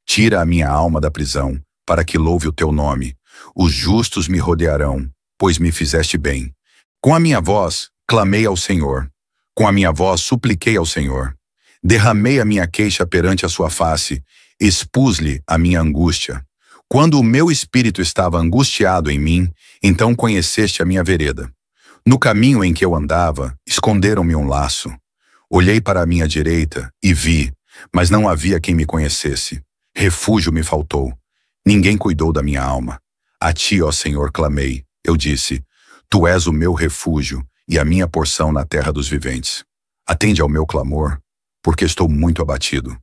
Tira a minha alma da prisão, para que louve o teu nome. Os justos me rodearão, pois me fizeste bem. Com a minha voz, clamei ao Senhor. Com a minha voz, supliquei ao Senhor. Derramei a minha queixa perante a sua face, expus-lhe a minha angústia. Quando o meu espírito estava angustiado em mim, então conheceste a minha vereda. No caminho em que eu andava, esconderam-me um laço. Olhei para a minha direita e vi, mas não havia quem me conhecesse. Refúgio me faltou. Ninguém cuidou da minha alma. A ti, ó Senhor, clamei. Eu disse, tu és o meu refúgio e a minha porção na terra dos viventes. Atende ao meu clamor, porque estou muito abatido.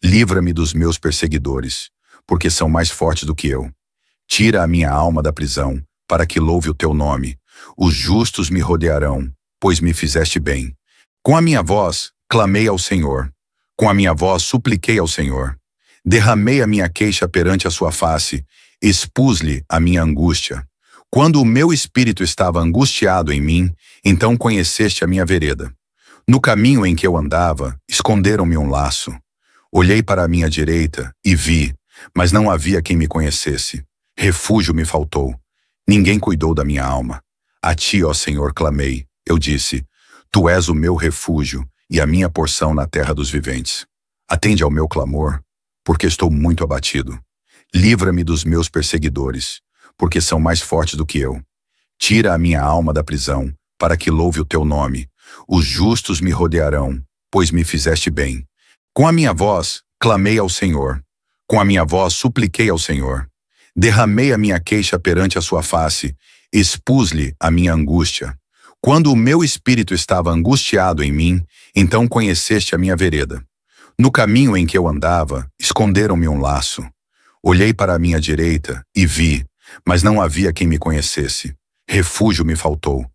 Livra-me dos meus perseguidores, porque são mais fortes do que eu. Tira a minha alma da prisão, para que louve o teu nome. Os justos me rodearão, pois me fizeste bem. Com a minha voz, clamei ao Senhor. Com a minha voz, supliquei ao Senhor. Derramei a minha queixa perante a sua face, expus-lhe a minha angústia. Quando o meu espírito estava angustiado em mim, então conheceste a minha vereda. No caminho em que eu andava, esconderam-me um laço. Olhei para a minha direita e vi, mas não havia quem me conhecesse. Refúgio me faltou. Ninguém cuidou da minha alma. A ti, ó Senhor, clamei. Eu disse, tu és o meu refúgio e a minha porção na terra dos viventes. Atende ao meu clamor, porque estou muito abatido. Livra-me dos meus perseguidores, porque são mais fortes do que eu. Tira a minha alma da prisão, para que louve o teu nome. Os justos me rodearão, pois me fizeste bem. Com a minha voz, clamei ao Senhor. Com a minha voz, supliquei ao Senhor. Derramei a minha queixa perante a sua face, expus-lhe a minha angústia. Quando o meu espírito estava angustiado em mim, então conheceste a minha vereda. No caminho em que eu andava, esconderam-me um laço. Olhei para a minha direita e vi, mas não havia quem me conhecesse. Refúgio me faltou.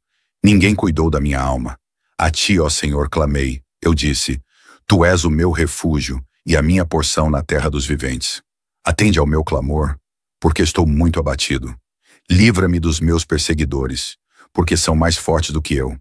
Ninguém cuidou da minha alma. A ti, ó Senhor, clamei. Eu disse, tu és o meu refúgio e a minha porção na terra dos viventes. Atende ao meu clamor, porque estou muito abatido. Livra-me dos meus perseguidores, porque são mais fortes do que eu.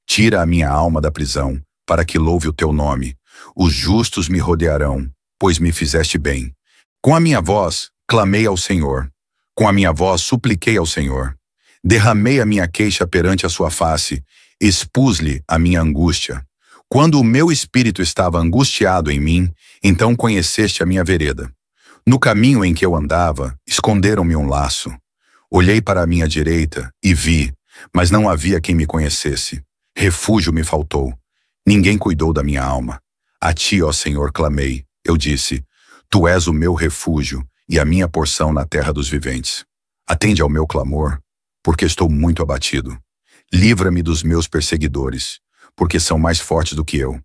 Tira a minha alma da prisão, para que louve o teu nome. Os justos me rodearão, pois me fizeste bem. Com a minha voz, clamei ao Senhor. Com a minha voz, supliquei ao Senhor. Derramei a minha queixa perante a sua face, expus-lhe a minha angústia. Quando o meu espírito estava angustiado em mim, então conheceste a minha vereda. No caminho em que eu andava, esconderam-me um laço. Olhei para a minha direita e vi, mas não havia quem me conhecesse. Refúgio me faltou. Ninguém cuidou da minha alma. A ti, ó Senhor, clamei. Eu disse, tu és o meu refúgio e a minha porção na terra dos viventes. Atende ao meu clamor, porque estou muito abatido. Livra-me dos meus perseguidores, porque são mais fortes do que eu.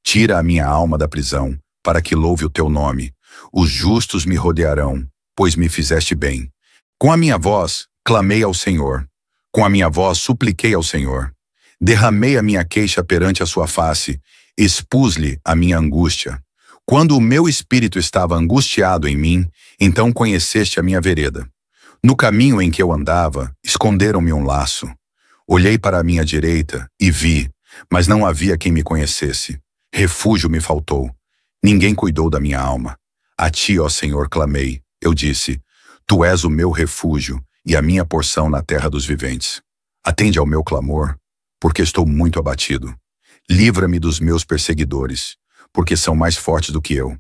Tira a minha alma da prisão, para que louve o teu nome. Os justos me rodearão, pois me fizeste bem. Com a minha voz, clamei ao Senhor. Com a minha voz, supliquei ao Senhor. Derramei a minha queixa perante a sua face, expus-lhe a minha angústia. Quando o meu espírito estava angustiado em mim, então conheceste a minha vereda. No caminho em que eu andava, esconderam-me um laço. Olhei para a minha direita e vi, mas não havia quem me conhecesse. Refúgio me faltou. Ninguém cuidou da minha alma. A ti, ó Senhor, clamei. Eu disse, tu és o meu refúgio e a minha porção na terra dos viventes. Atende ao meu clamor, porque estou muito abatido. Livra-me dos meus perseguidores, porque são mais fortes do que eu.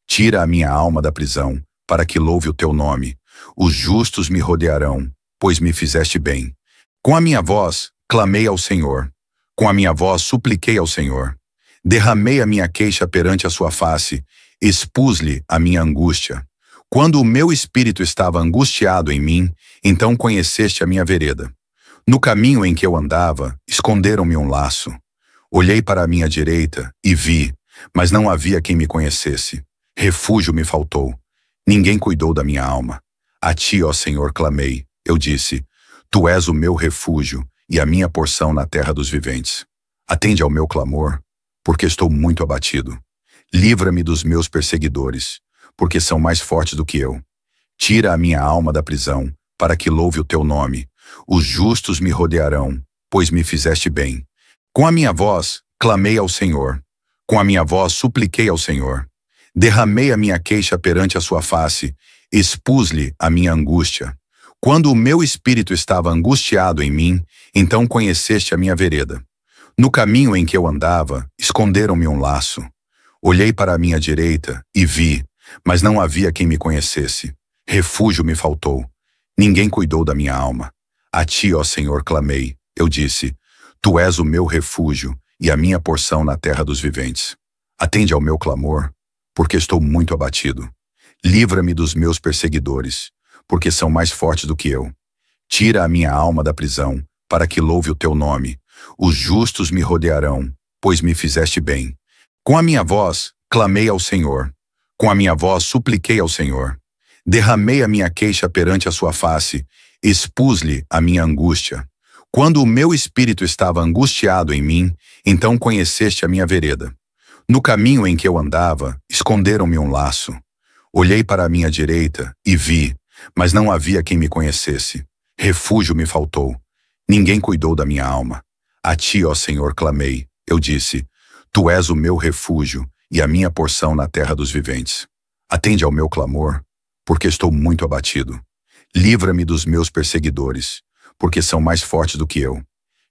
Tira a minha alma da prisão, para que louve o teu nome. Os justos me rodearão, pois me fizeste bem. Com a minha voz, clamei ao Senhor. Com a minha voz, supliquei ao Senhor. Derramei a minha queixa perante a sua face, expus-lhe a minha angústia. Quando o meu espírito estava angustiado em mim, então conheceste a minha vereda. No caminho em que eu andava, esconderam-me um laço. Olhei para a minha direita e vi, mas não havia quem me conhecesse. Refúgio me faltou. Ninguém cuidou da minha alma. A ti, ó Senhor, clamei. Eu disse, tu és o meu refúgio e a minha porção na terra dos viventes. Atende ao meu clamor, porque estou muito abatido. Livra-me dos meus perseguidores, porque são mais fortes do que eu. Tira a minha alma da prisão, para que louve o teu nome. Os justos me rodearão, pois me fizeste bem. Com a minha voz, clamei ao Senhor. Com a minha voz, supliquei ao Senhor. Derramei a minha queixa perante a sua face, expus-lhe a minha angústia. Quando o meu espírito estava angustiado em mim, então conheceste a minha vereda. No caminho em que eu andava, esconderam-me um laço. Olhei para a minha direita e vi, mas não havia quem me conhecesse. Refúgio me faltou. Ninguém cuidou da minha alma. A ti, ó Senhor, clamei. Eu disse, tu és o meu refúgio e a minha porção na terra dos viventes. Atende ao meu clamor, porque estou muito abatido. Livra-me dos meus perseguidores, porque são mais fortes do que eu. Tira a minha alma da prisão, para que louve o teu nome. Os justos me rodearão, pois me fizeste bem. Com a minha voz, clamei ao Senhor. Com a minha voz, supliquei ao Senhor. Derramei a minha queixa perante a sua face, expus-lhe a minha angústia. Quando o meu espírito estava angustiado em mim, então conheceste a minha vereda. No caminho em que eu andava, esconderam-me um laço. Olhei para a minha direita e vi, mas não havia quem me conhecesse. Refúgio me faltou. Ninguém cuidou da minha alma. A ti, ó Senhor, clamei. Eu disse, tu és o meu refúgio e a minha porção na terra dos viventes. Atende ao meu clamor, porque estou muito abatido. Livra-me dos meus perseguidores, porque são mais fortes do que eu.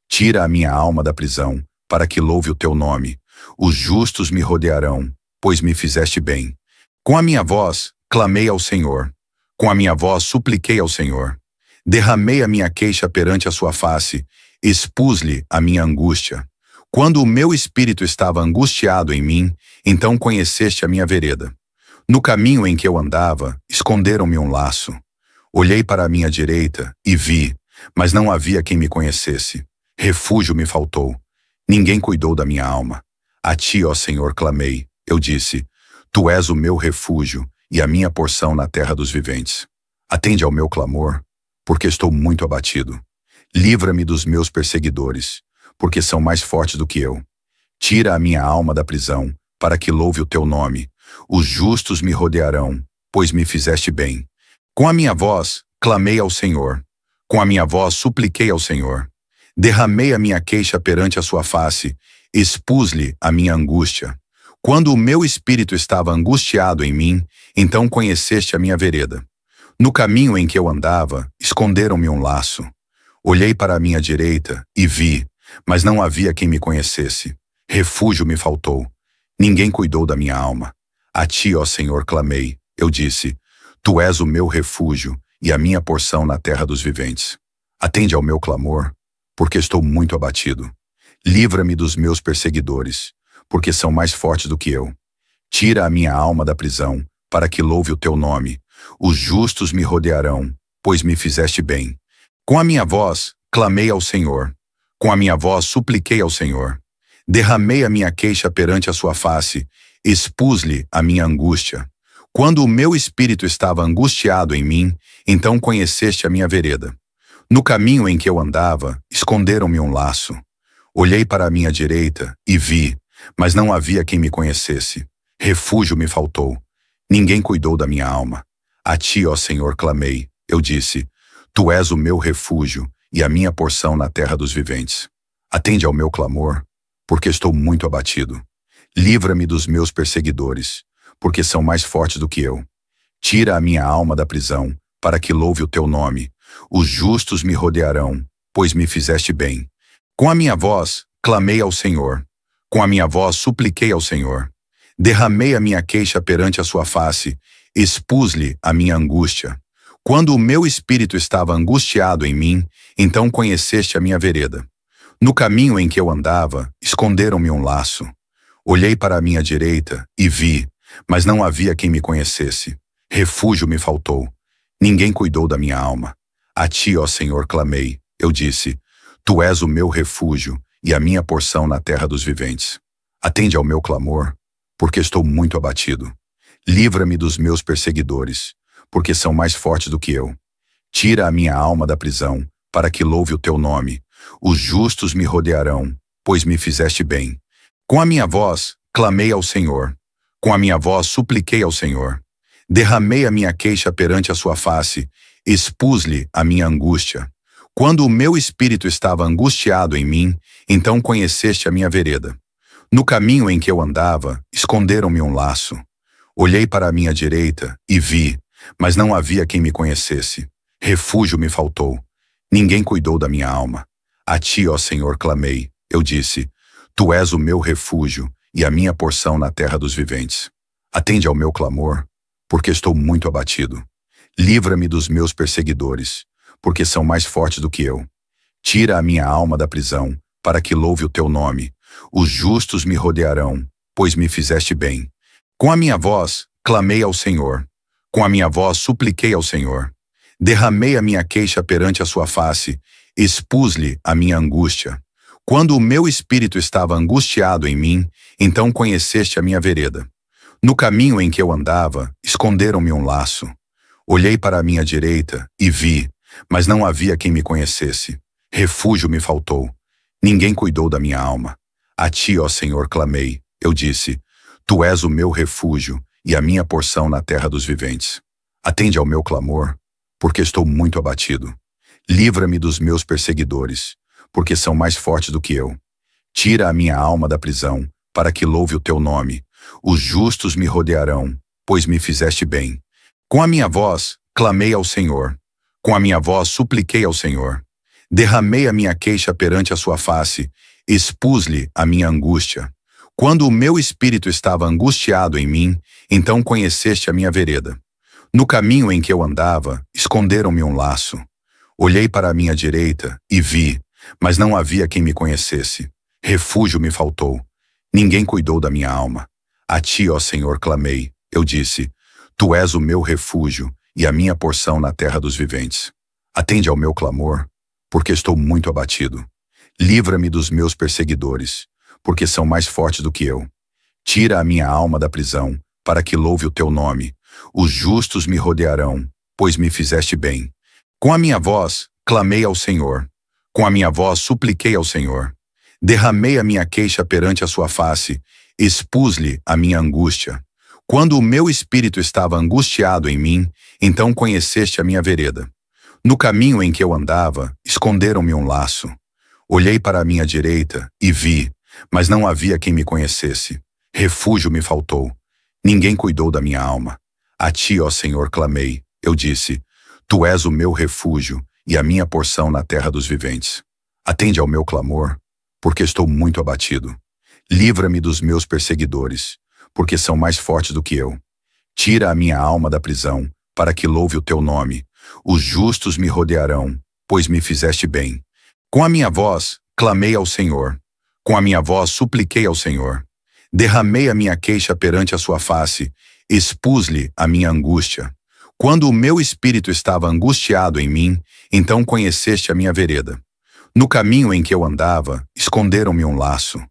Tira a minha alma da prisão, para que louve o teu nome. Os justos me rodearão, pois me fizeste bem. Com a minha voz, clamei ao Senhor. Com a minha voz, supliquei ao Senhor. Derramei a minha queixa perante a sua face, expus-lhe a minha angústia. Quando o meu espírito estava angustiado em mim, então conheceste a minha vereda. No caminho em que eu andava, esconderam-me um laço. Olhei para a minha direita e vi, mas não havia quem me conhecesse. Refúgio me faltou. Ninguém cuidou da minha alma. A ti, ó Senhor, clamei. Eu disse, tu és o meu refúgio e a minha porção na terra dos viventes. Atende ao meu clamor, porque estou muito abatido. Livra-me dos meus perseguidores, porque são mais fortes do que eu. Tira a minha alma da prisão, para que louve o teu nome. Os justos me rodearão, pois me fizeste bem. Com a minha voz, clamei ao Senhor. Com a minha voz, supliquei ao Senhor. Derramei a minha queixa perante a sua face, expus-lhe a minha angústia. Quando o meu espírito estava angustiado em mim, então conheceste a minha vereda. No caminho em que eu andava, esconderam-me um laço. Olhei para a minha direita e vi, mas não havia quem me conhecesse. Refúgio me faltou. Ninguém cuidou da minha alma. A ti, ó Senhor, clamei. Eu disse, tu és o meu refúgio e a minha porção na terra dos viventes. Atende ao meu clamor, porque estou muito abatido. Livra-me dos meus perseguidores, porque são mais fortes do que eu. Tira a minha alma da prisão, para que louve o teu nome. Os justos me rodearão, pois me fizeste bem. Com a minha voz, clamei ao Senhor. Com a minha voz, supliquei ao Senhor. Derramei a minha queixa perante a sua face, expus-lhe a minha angústia. Quando o meu espírito estava angustiado em mim, então conheceste a minha vereda. No caminho em que eu andava, esconderam-me um laço. Olhei para a minha direita e vi, mas não havia quem me conhecesse. Refúgio me faltou. Ninguém cuidou da minha alma. A ti, ó Senhor, clamei. Eu disse, tu és o meu refúgio e a minha porção na terra dos viventes. Atende ao meu clamor, porque estou muito abatido. Livra-me dos meus perseguidores, porque são mais fortes do que eu. Tira a minha alma da prisão, para que louve o teu nome. Os justos me rodearão, pois me fizeste bem. Com a minha voz, clamei ao Senhor. Com a minha voz, supliquei ao Senhor. Derramei a minha queixa perante a sua face, expus-lhe a minha angústia. Quando o meu espírito estava angustiado em mim, então conheceste a minha vereda. No caminho em que eu andava, esconderam-me um laço. Olhei para a minha direita e vi, mas não havia quem me conhecesse. Refúgio me faltou. Ninguém cuidou da minha alma. A ti, ó Senhor, clamei. Eu disse, tu és o meu refúgio e a minha porção na terra dos viventes. Atende ao meu clamor, porque estou muito abatido. Livra-me dos meus perseguidores, porque são mais fortes do que eu. Tira a minha alma da prisão, para que louve o teu nome. Os justos me rodearão, pois me fizeste bem. Com a minha voz, clamei ao Senhor. Com a minha voz, supliquei ao Senhor. Derramei a minha queixa perante a sua face, expus-lhe a minha angústia. Quando o meu espírito estava angustiado em mim, então conheceste a minha vereda. No caminho em que eu andava, esconderam-me um laço. Olhei para a minha direita e vi, mas não havia quem me conhecesse. Refúgio me faltou. Ninguém cuidou da minha alma. A ti, ó Senhor, clamei. Eu disse, tu és o meu refúgio e a minha porção na terra dos viventes. Atende ao meu clamor, porque estou muito abatido. Livra-me dos meus perseguidores, porque são mais fortes do que eu. Tira a minha alma da prisão, para que louve o teu nome. Os justos me rodearão, pois me fizeste bem. Com a minha voz, clamei ao Senhor. Com a minha voz, supliquei ao Senhor. Derramei a minha queixa perante a sua face, expus-lhe a minha angústia. Quando o meu espírito estava angustiado em mim, então conheceste a minha vereda. No caminho em que eu andava, esconderam-me um laço. Olhei para a minha direita e vi, mas não havia quem me conhecesse. Refúgio me faltou. Ninguém cuidou da minha alma. A ti, ó Senhor, clamei. Eu disse, tu és o meu refúgio e a minha porção na terra dos viventes. Atende ao meu clamor, porque estou muito abatido. Livra-me dos meus perseguidores, porque são mais fortes do que eu. Tira a minha alma da prisão, para que louve o teu nome. Os justos me rodearão, pois me fizeste bem. Com a minha voz, clamei ao Senhor. Com a minha voz, supliquei ao Senhor. Derramei a minha queixa perante a sua face, expus-lhe a minha angústia. Quando o meu espírito estava angustiado em mim, então conheceste a minha vereda. No caminho em que eu andava, esconderam-me um laço. Olhei para a minha direita e vi, mas não havia quem me conhecesse. Refúgio me faltou. Ninguém cuidou da minha alma. A ti, ó Senhor, clamei. Eu disse, tu és o meu refúgio e a minha porção na terra dos viventes. Atende ao meu clamor, porque estou muito abatido. Livra-me dos meus perseguidores, porque são mais fortes do que eu. Tira a minha alma da prisão, para que louve o teu nome. Os justos me rodearão, pois me fizeste bem. Com a minha voz, clamei ao Senhor. Com a minha voz, supliquei ao Senhor. Derramei a minha queixa perante a sua face, expus-lhe a minha angústia. Quando o meu espírito estava angustiado em mim, então conheceste a minha vereda. No caminho em que eu andava, esconderam-me um laço. Olhei para a minha direita e vi, mas não havia quem me conhecesse. Refúgio me faltou. Ninguém cuidou da minha alma. A ti, ó Senhor, clamei. Eu disse, tu és o meu refúgio e a minha porção na terra dos viventes. Atende ao meu clamor, porque estou muito abatido. Livra-me dos meus perseguidores, porque são mais fortes do que eu. Tira a minha alma da prisão, para que louve o teu nome. Os justos me rodearão, pois me fizeste bem. Com a minha voz, clamei ao Senhor. Com a minha voz, supliquei ao Senhor. Derramei a minha queixa perante a sua face, expus-lhe a minha angústia. Quando o meu espírito estava angustiado em mim, então conheceste a minha vereda. No caminho em que eu andava, esconderam-me um laço.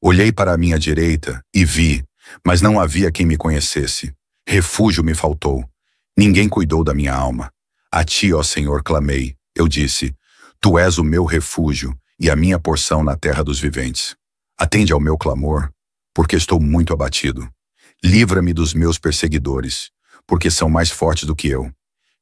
Olhei para a minha direita e vi, mas não havia quem me conhecesse. Refúgio me faltou. Ninguém cuidou da minha alma. A ti, ó Senhor, clamei. Eu disse, tu és o meu refúgio e a minha porção na terra dos viventes. Atende ao meu clamor, porque estou muito abatido. Livra-me dos meus perseguidores, porque são mais fortes do que eu.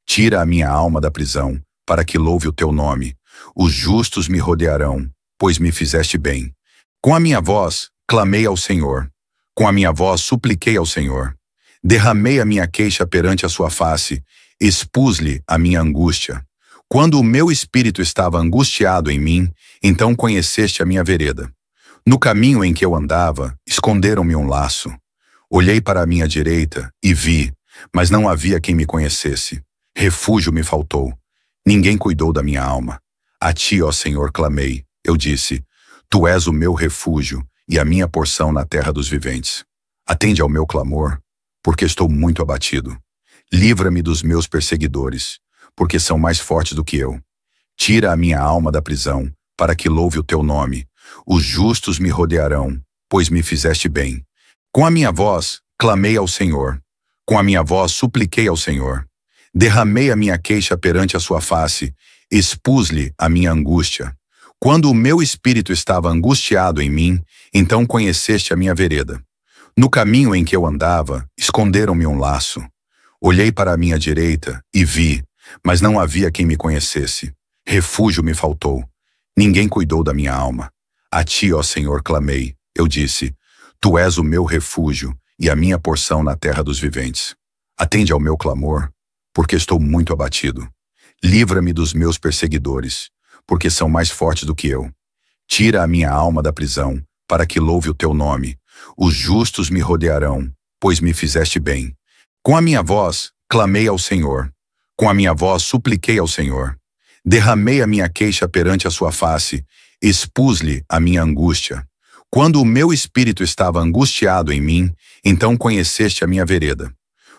Tira a minha alma da prisão, para que louve o teu nome. Os justos me rodearão, pois me fizeste bem. Com a minha voz, clamei ao Senhor. Com a minha voz, supliquei ao Senhor. Derramei a minha queixa perante a sua face, expus-lhe a minha angústia. Quando o meu espírito estava angustiado em mim, então conheceste a minha vereda. No caminho em que eu andava, esconderam-me um laço. Olhei para a minha direita e vi, mas não havia quem me conhecesse. Refúgio me faltou. Ninguém cuidou da minha alma. A ti, ó Senhor, clamei. Eu disse, tu és o meu refúgio e a minha porção na terra dos viventes. Atende ao meu clamor, porque estou muito abatido. Livra-me dos meus perseguidores, porque são mais fortes do que eu. Tira a minha alma da prisão, para que louve o teu nome. Os justos me rodearão, pois me fizeste bem. Com a minha voz, clamei ao Senhor. Com a minha voz, supliquei ao Senhor. Derramei a minha queixa perante a sua face, expus-lhe a minha angústia. Quando o meu espírito estava angustiado em mim, então conheceste a minha vereda. No caminho em que eu andava, esconderam-me um laço. Olhei para a minha direita e vi, mas não havia quem me conhecesse. Refúgio me faltou. Ninguém cuidou da minha alma. A ti, ó Senhor, clamei. Eu disse: Tu és o meu refúgio e a minha porção na terra dos viventes. Atende ao meu clamor, porque estou muito abatido. Livra-me dos meus perseguidores, porque são mais fortes do que eu. Tira a minha alma da prisão, para que louve o teu nome. Os justos me rodearão, pois me fizeste bem. Com a minha voz, clamei ao Senhor. Com a minha voz, supliquei ao Senhor. Derramei a minha queixa perante a sua face, expus-lhe a minha angústia. Quando o meu espírito estava angustiado em mim, então conheceste a minha vereda.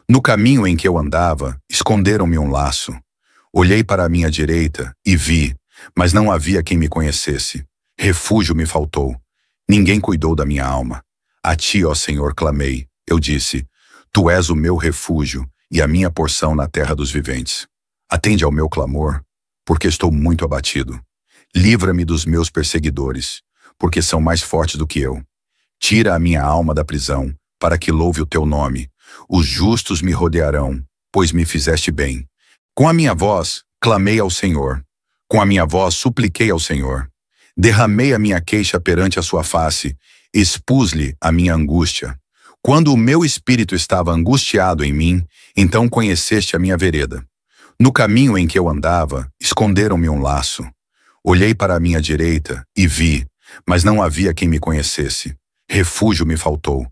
No caminho em que eu andava, esconderam-me um laço. Olhei para a minha direita e vi, mas não havia quem me conhecesse. Refúgio me faltou. Ninguém cuidou da minha alma. A ti, ó Senhor, clamei. Eu disse: Tu és o meu refúgio e a minha porção na terra dos viventes. Atende ao meu clamor, porque estou muito abatido. Livra-me dos meus perseguidores, porque são mais fortes do que eu. Tira a minha alma da prisão, para que louve o teu nome. Os justos me rodearão, pois me fizeste bem. Com a minha voz, clamei ao Senhor. Com a minha voz, supliquei ao Senhor. Derramei a minha queixa perante a sua face, expus-lhe a minha angústia. Quando o meu espírito estava angustiado em mim, então conheceste a minha vereda. No caminho em que eu andava, esconderam-me um laço. Olhei para a minha direita e vi, mas não havia quem me conhecesse. Refúgio me faltou.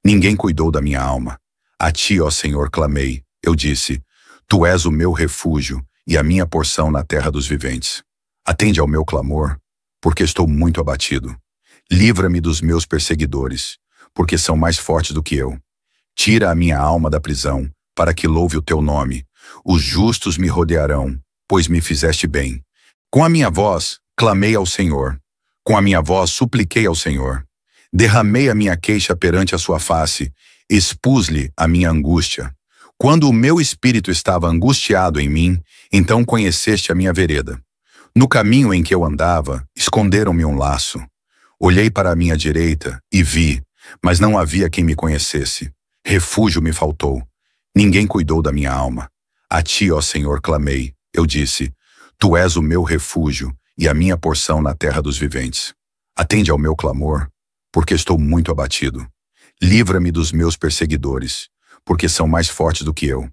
Ninguém cuidou da minha alma. A ti, ó Senhor, clamei. Eu disse: Tu és o meu refúgio e a minha porção na terra dos viventes. Atende ao meu clamor, porque estou muito abatido. Livra-me dos meus perseguidores, porque são mais fortes do que eu. Tira a minha alma da prisão, para que louve o teu nome. Os justos me rodearão, pois me fizeste bem. Com a minha voz, clamei ao Senhor. Com a minha voz, supliquei ao Senhor. Derramei a minha queixa perante a sua face, expus-lhe a minha angústia. Quando o meu espírito estava angustiado em mim, então conheceste a minha vereda. No caminho em que eu andava, esconderam-me um laço. Olhei para a minha direita e vi, mas não havia quem me conhecesse. Refúgio me faltou. Ninguém cuidou da minha alma. A ti, ó Senhor, clamei. Eu disse: Tu és o meu refúgio e a minha porção na terra dos viventes. Atende ao meu clamor, porque estou muito abatido. Livra-me dos meus perseguidores, porque são mais fortes do que eu.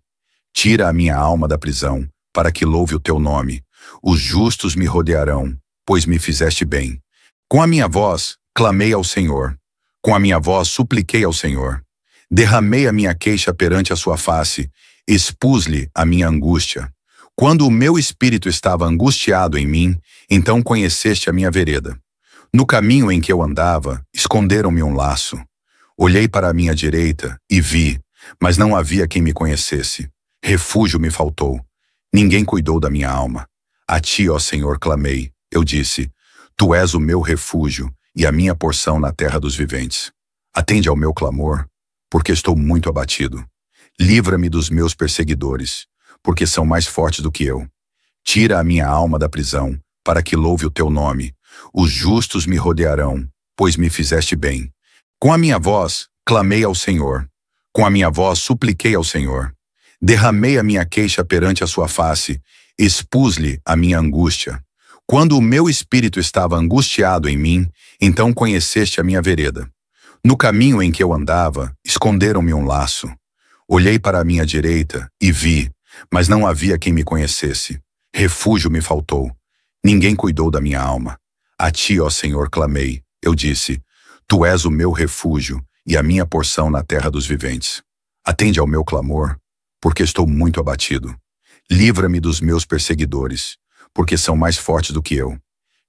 Tira a minha alma da prisão, para que louve o teu nome. Os justos me rodearão, pois me fizeste bem. Com a minha voz, clamei ao Senhor. Com a minha voz, supliquei ao Senhor. Derramei a minha queixa perante a sua face, expus-lhe a minha angústia. Quando o meu espírito estava angustiado em mim, então conheceste a minha vereda. No caminho em que eu andava, esconderam-me um laço. Olhei para a minha direita e vi, mas não havia quem me conhecesse. Refúgio me faltou. Ninguém cuidou da minha alma. A ti, ó Senhor, clamei. Eu disse: Tu és o meu refúgio e a minha porção na terra dos viventes. Atende ao meu clamor, porque estou muito abatido. Livra-me dos meus perseguidores, porque são mais fortes do que eu. Tira a minha alma da prisão, para que louve o teu nome. Os justos me rodearão, pois me fizeste bem. Com a minha voz, clamei ao Senhor. Com a minha voz, supliquei ao Senhor. Derramei a minha queixa perante a sua face, expus-lhe a minha angústia. Quando o meu espírito estava angustiado em mim, então conheceste a minha vereda. No caminho em que eu andava, esconderam-me um laço. Olhei para a minha direita e vi, mas não havia quem me conhecesse. Refúgio me faltou. Ninguém cuidou da minha alma. A ti, ó Senhor, clamei. Eu disse: Tu és o meu refúgio e a minha porção na terra dos viventes. Atende ao meu clamor, porque estou muito abatido. Livra-me dos meus perseguidores, porque são mais fortes do que eu.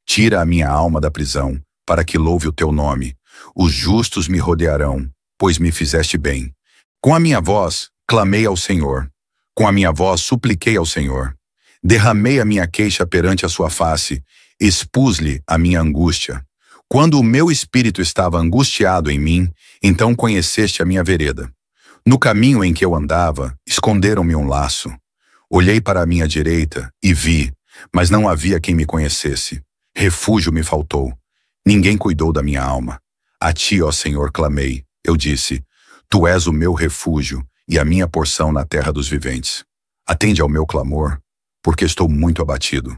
Tira a minha alma da prisão, para que louve o teu nome. Os justos me rodearão, pois me fizeste bem. Com a minha voz, clamei ao Senhor. Com a minha voz, supliquei ao Senhor. Derramei a minha queixa perante a sua face, expus-lhe a minha angústia. Quando o meu espírito estava angustiado em mim, então conheceste a minha vereda. No caminho em que eu andava, esconderam-me um laço. Olhei para a minha direita e vi, mas não havia quem me conhecesse. Refúgio me faltou. Ninguém cuidou da minha alma. A ti, ó Senhor, clamei. Eu disse: Tu és o meu refúgio e a minha porção na terra dos viventes. Atende ao meu clamor, porque estou muito abatido.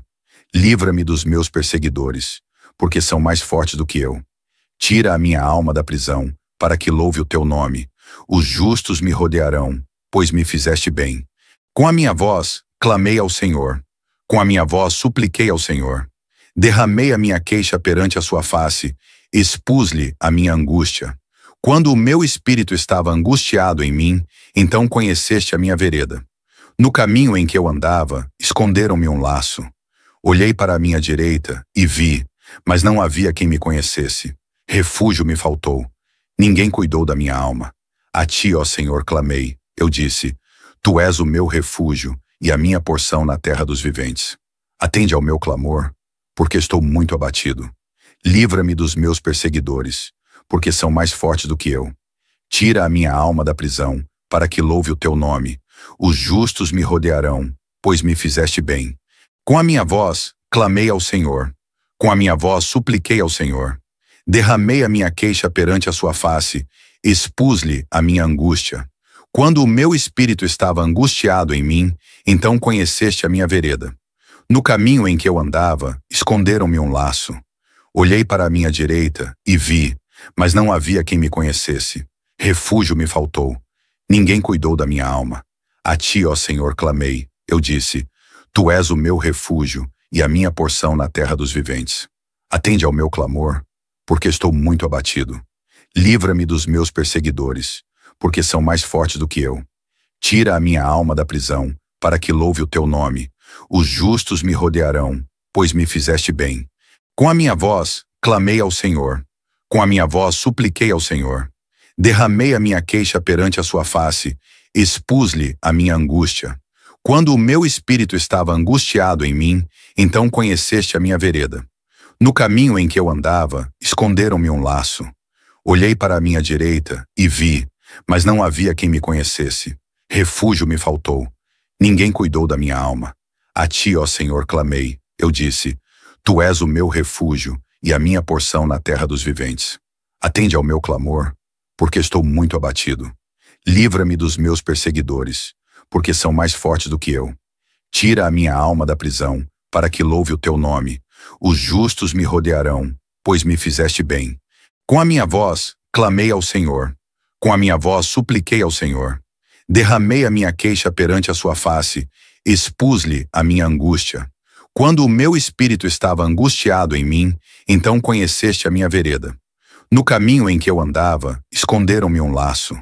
Livra-me dos meus perseguidores, porque são mais fortes do que eu. Tira a minha alma da prisão, para que louve o teu nome. Os justos me rodearão, pois me fizeste bem. Com a minha voz, clamei ao Senhor. Com a minha voz, supliquei ao Senhor. Derramei a minha queixa perante a sua face, expus-lhe a minha angústia. Quando o meu espírito estava angustiado em mim, então conheceste a minha vereda. No caminho em que eu andava, esconderam-me um laço. Olhei para a minha direita e vi, mas não havia quem me conhecesse. Refúgio me faltou. Ninguém cuidou da minha alma. A ti, ó Senhor, clamei. Eu disse, tu és o meu refúgio e a minha porção na terra dos viventes. Atende ao meu clamor, porque estou muito abatido. Livra-me dos meus perseguidores, porque são mais fortes do que eu. Tira a minha alma da prisão, para que louve o teu nome. Os justos me rodearão, pois me fizeste bem. Com a minha voz, clamei ao Senhor. Com a minha voz, supliquei ao Senhor. Derramei a minha queixa perante a sua face, expus-lhe a minha angústia. Quando o meu espírito estava angustiado em mim, então conheceste a minha vereda. No caminho em que eu andava, esconderam-me um laço. Olhei para a minha direita e vi, mas não havia quem me conhecesse. Refúgio me faltou. Ninguém cuidou da minha alma. A ti, ó Senhor, clamei. Eu disse, tu és o meu refúgio e a minha porção na terra dos viventes. Atende ao meu clamor, porque estou muito abatido. Livra-me dos meus perseguidores, porque são mais fortes do que eu. Tira a minha alma da prisão, para que louve o teu nome. Os justos me rodearão, pois me fizeste bem. Com a minha voz, clamei ao Senhor. Com a minha voz, supliquei ao Senhor. Derramei a minha queixa perante a sua face, expus-lhe a minha angústia. Quando o meu espírito estava angustiado em mim, então conheceste a minha vereda. No caminho em que eu andava, esconderam-me um laço. Olhei para a minha direita e vi, mas não havia quem me conhecesse. Refúgio me faltou. Ninguém cuidou da minha alma. A ti, ó Senhor, clamei. Eu disse, tu és o meu refúgio e a minha porção na terra dos viventes. Atende ao meu clamor, porque estou muito abatido. Livra-me dos meus perseguidores, porque são mais fortes do que eu. Tira a minha alma da prisão, para que louve o teu nome. Os justos me rodearão, pois me fizeste bem. Com a minha voz, clamei ao Senhor. Com a minha voz, supliquei ao Senhor. Derramei a minha queixa perante a sua face, expus-lhe a minha angústia. Quando o meu espírito estava angustiado em mim, então conheceste a minha vereda. No caminho em que eu andava, esconderam-me um laço.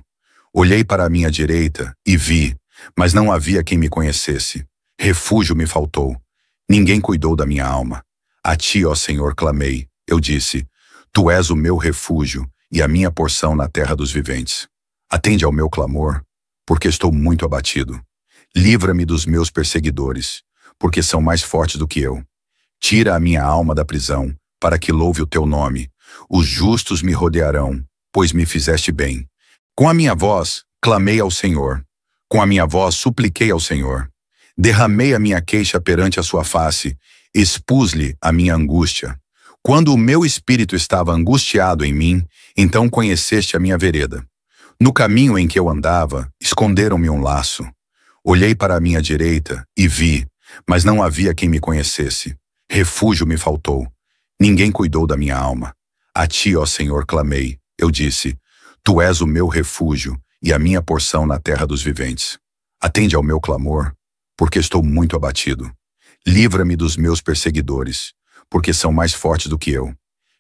Olhei para a minha direita e vi, mas não havia quem me conhecesse. Refúgio me faltou. Ninguém cuidou da minha alma. A ti, ó Senhor, clamei. Eu disse, tu és o meu refúgio e a minha porção na terra dos viventes. Atende ao meu clamor, porque estou muito abatido. Livra-me dos meus perseguidores, porque são mais fortes do que eu. Tira a minha alma da prisão, para que louve o teu nome. Os justos me rodearão, pois me fizeste bem. Com a minha voz, clamei ao Senhor. Com a minha voz, supliquei ao Senhor. Derramei a minha queixa perante a sua face, expus-lhe a minha angústia. Quando o meu espírito estava angustiado em mim, então conheceste a minha vereda. No caminho em que eu andava, esconderam-me um laço. Olhei para a minha direita e vi, mas não havia quem me conhecesse. Refúgio me faltou. Ninguém cuidou da minha alma. A ti, ó Senhor, clamei. Eu disse, tu és o meu refúgio e a minha porção na terra dos viventes. Atende ao meu clamor, porque estou muito abatido. Livra-me dos meus perseguidores, porque são mais fortes do que eu.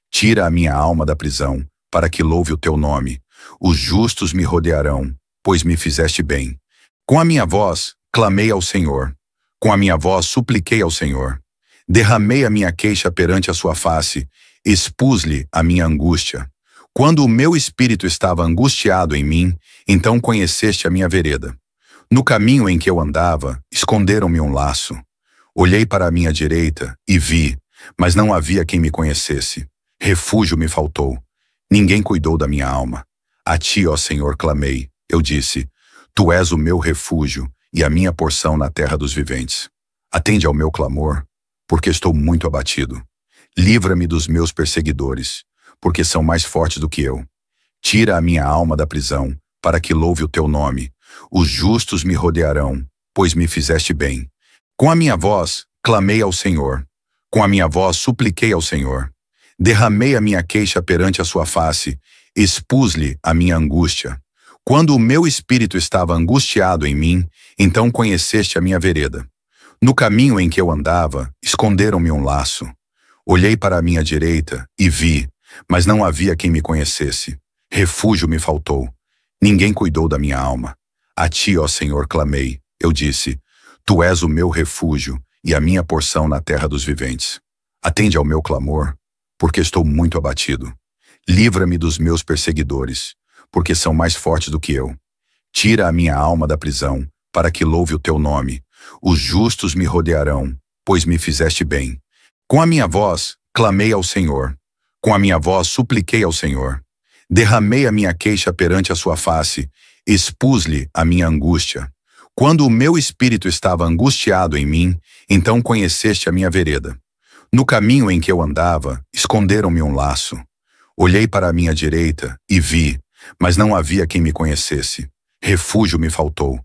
Tira a minha alma da prisão, para que louve o teu nome. Os justos me rodearão, pois me fizeste bem. Com a minha voz, clamei ao Senhor. Com a minha voz, supliquei ao Senhor. Derramei a minha queixa perante a sua face, expus-lhe a minha angústia. Quando o meu espírito estava angustiado em mim, então conheceste a minha vereda. No caminho em que eu andava, esconderam-me um laço. Olhei para a minha direita e vi, mas não havia quem me conhecesse. Refúgio me faltou. Ninguém cuidou da minha alma. A ti, ó Senhor, clamei. Eu disse, tu és o meu refúgio e a minha porção na terra dos viventes. Atende ao meu clamor, porque estou muito abatido. Livra-me dos meus perseguidores, porque são mais fortes do que eu. Tira a minha alma da prisão, para que louve o teu nome. Os justos me rodearão, pois me fizeste bem. Com a minha voz, clamei ao Senhor. Com a minha voz supliquei ao Senhor. Derramei a minha queixa perante a sua face, expus-lhe a minha angústia. Quando o meu espírito estava angustiado em mim, então conheceste a minha vereda. No caminho em que eu andava, esconderam-me um laço. Olhei para a minha direita e vi, mas não havia quem me conhecesse. Refúgio me faltou. Ninguém cuidou da minha alma. A ti, ó Senhor, clamei. Eu disse, tu és o meu refúgio e a minha porção na terra dos viventes. Atende ao meu clamor, porque estou muito abatido. Livra-me dos meus perseguidores, porque são mais fortes do que eu. Tira a minha alma da prisão, para que louve o teu nome. Os justos me rodearão, pois me fizeste bem. Com a minha voz, clamei ao Senhor. Com a minha voz, supliquei ao Senhor. Derramei a minha queixa perante a sua face, expus-lhe a minha angústia. Quando o meu espírito estava angustiado em mim, então conheceste a minha vereda. No caminho em que eu andava, esconderam-me um laço. Olhei para a minha direita e vi, mas não havia quem me conhecesse. Refúgio me faltou.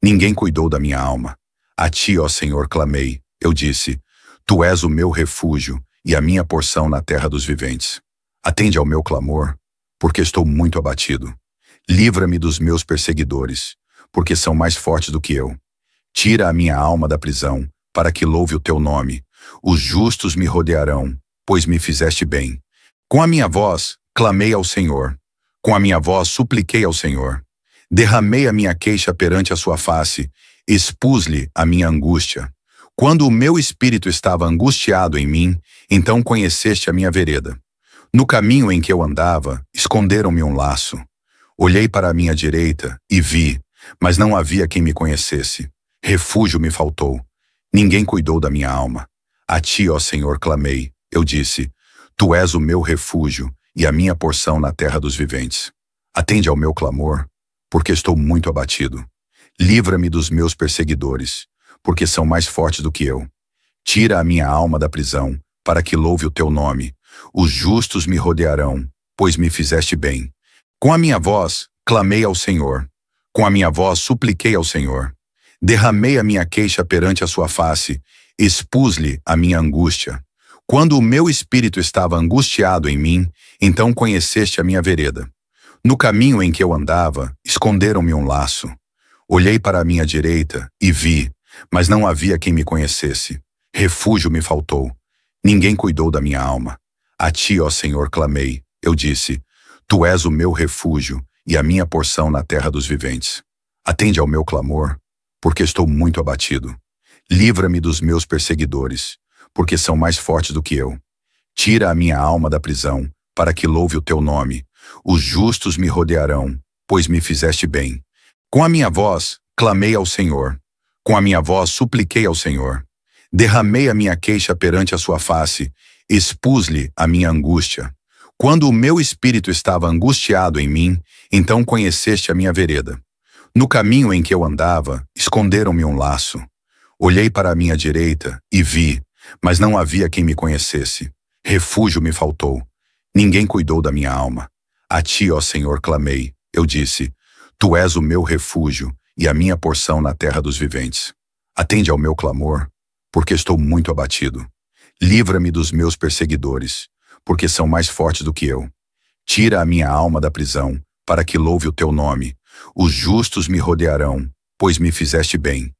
Ninguém cuidou da minha alma. A ti, ó Senhor, clamei. Eu disse, tu és o meu refúgio e a minha porção na terra dos viventes. Atende ao meu clamor, porque estou muito abatido. Livra-me dos meus perseguidores, porque são mais fortes do que eu. Tira a minha alma da prisão, para que louve o teu nome. Os justos me rodearão, pois me fizeste bem. Com a minha voz, clamei ao Senhor. Com a minha voz, supliquei ao Senhor. Derramei a minha queixa perante a sua face, expus-lhe a minha angústia. Quando o meu espírito estava angustiado em mim, então conheceste a minha vereda. No caminho em que eu andava, esconderam-me um laço. Olhei para a minha direita e vi, mas não havia quem me conhecesse. Refúgio me faltou. Ninguém cuidou da minha alma. A ti, ó Senhor, clamei. Eu disse, tu és o meu refúgio e a minha porção na terra dos viventes. Atende ao meu clamor, porque estou muito abatido. Livra-me dos meus perseguidores, porque são mais fortes do que eu. Tira a minha alma da prisão, para que louve o teu nome. Os justos me rodearão, pois me fizeste bem. Com a minha voz, clamei ao Senhor. Com a minha voz, supliquei ao Senhor. Derramei a minha queixa perante a sua face, expus-lhe a minha angústia. Quando o meu espírito estava angustiado em mim, então conheceste a minha vereda. No caminho em que eu andava, esconderam-me um laço. Olhei para a minha direita e vi, mas não havia quem me conhecesse. Refúgio me faltou. Ninguém cuidou da minha alma. A ti, ó Senhor, clamei. Eu disse, tu és o meu refúgio e a minha porção na terra dos viventes. Atende ao meu clamor, porque estou muito abatido. Livra-me dos meus perseguidores, porque são mais fortes do que eu. Tira a minha alma da prisão, para que louve o teu nome. Os justos me rodearão, pois me fizeste bem. Com a minha voz, clamei ao Senhor. Com a minha voz, supliquei ao Senhor. Derramei a minha queixa perante a sua face, expus-lhe a minha angústia. Quando o meu espírito estava angustiado em mim, então conheceste a minha vereda. No caminho em que eu andava, esconderam-me um laço. Olhei para a minha direita e vi, mas não havia quem me conhecesse. Refúgio me faltou. Ninguém cuidou da minha alma. A ti, ó Senhor, clamei. Eu disse, tu és o meu refúgio e a minha porção na terra dos viventes. Atende ao meu clamor, porque estou muito abatido. Livra-me dos meus perseguidores, porque são mais fortes do que eu. Tira a minha alma da prisão, para que louve o teu nome. Os justos me rodearão, pois me fizeste bem.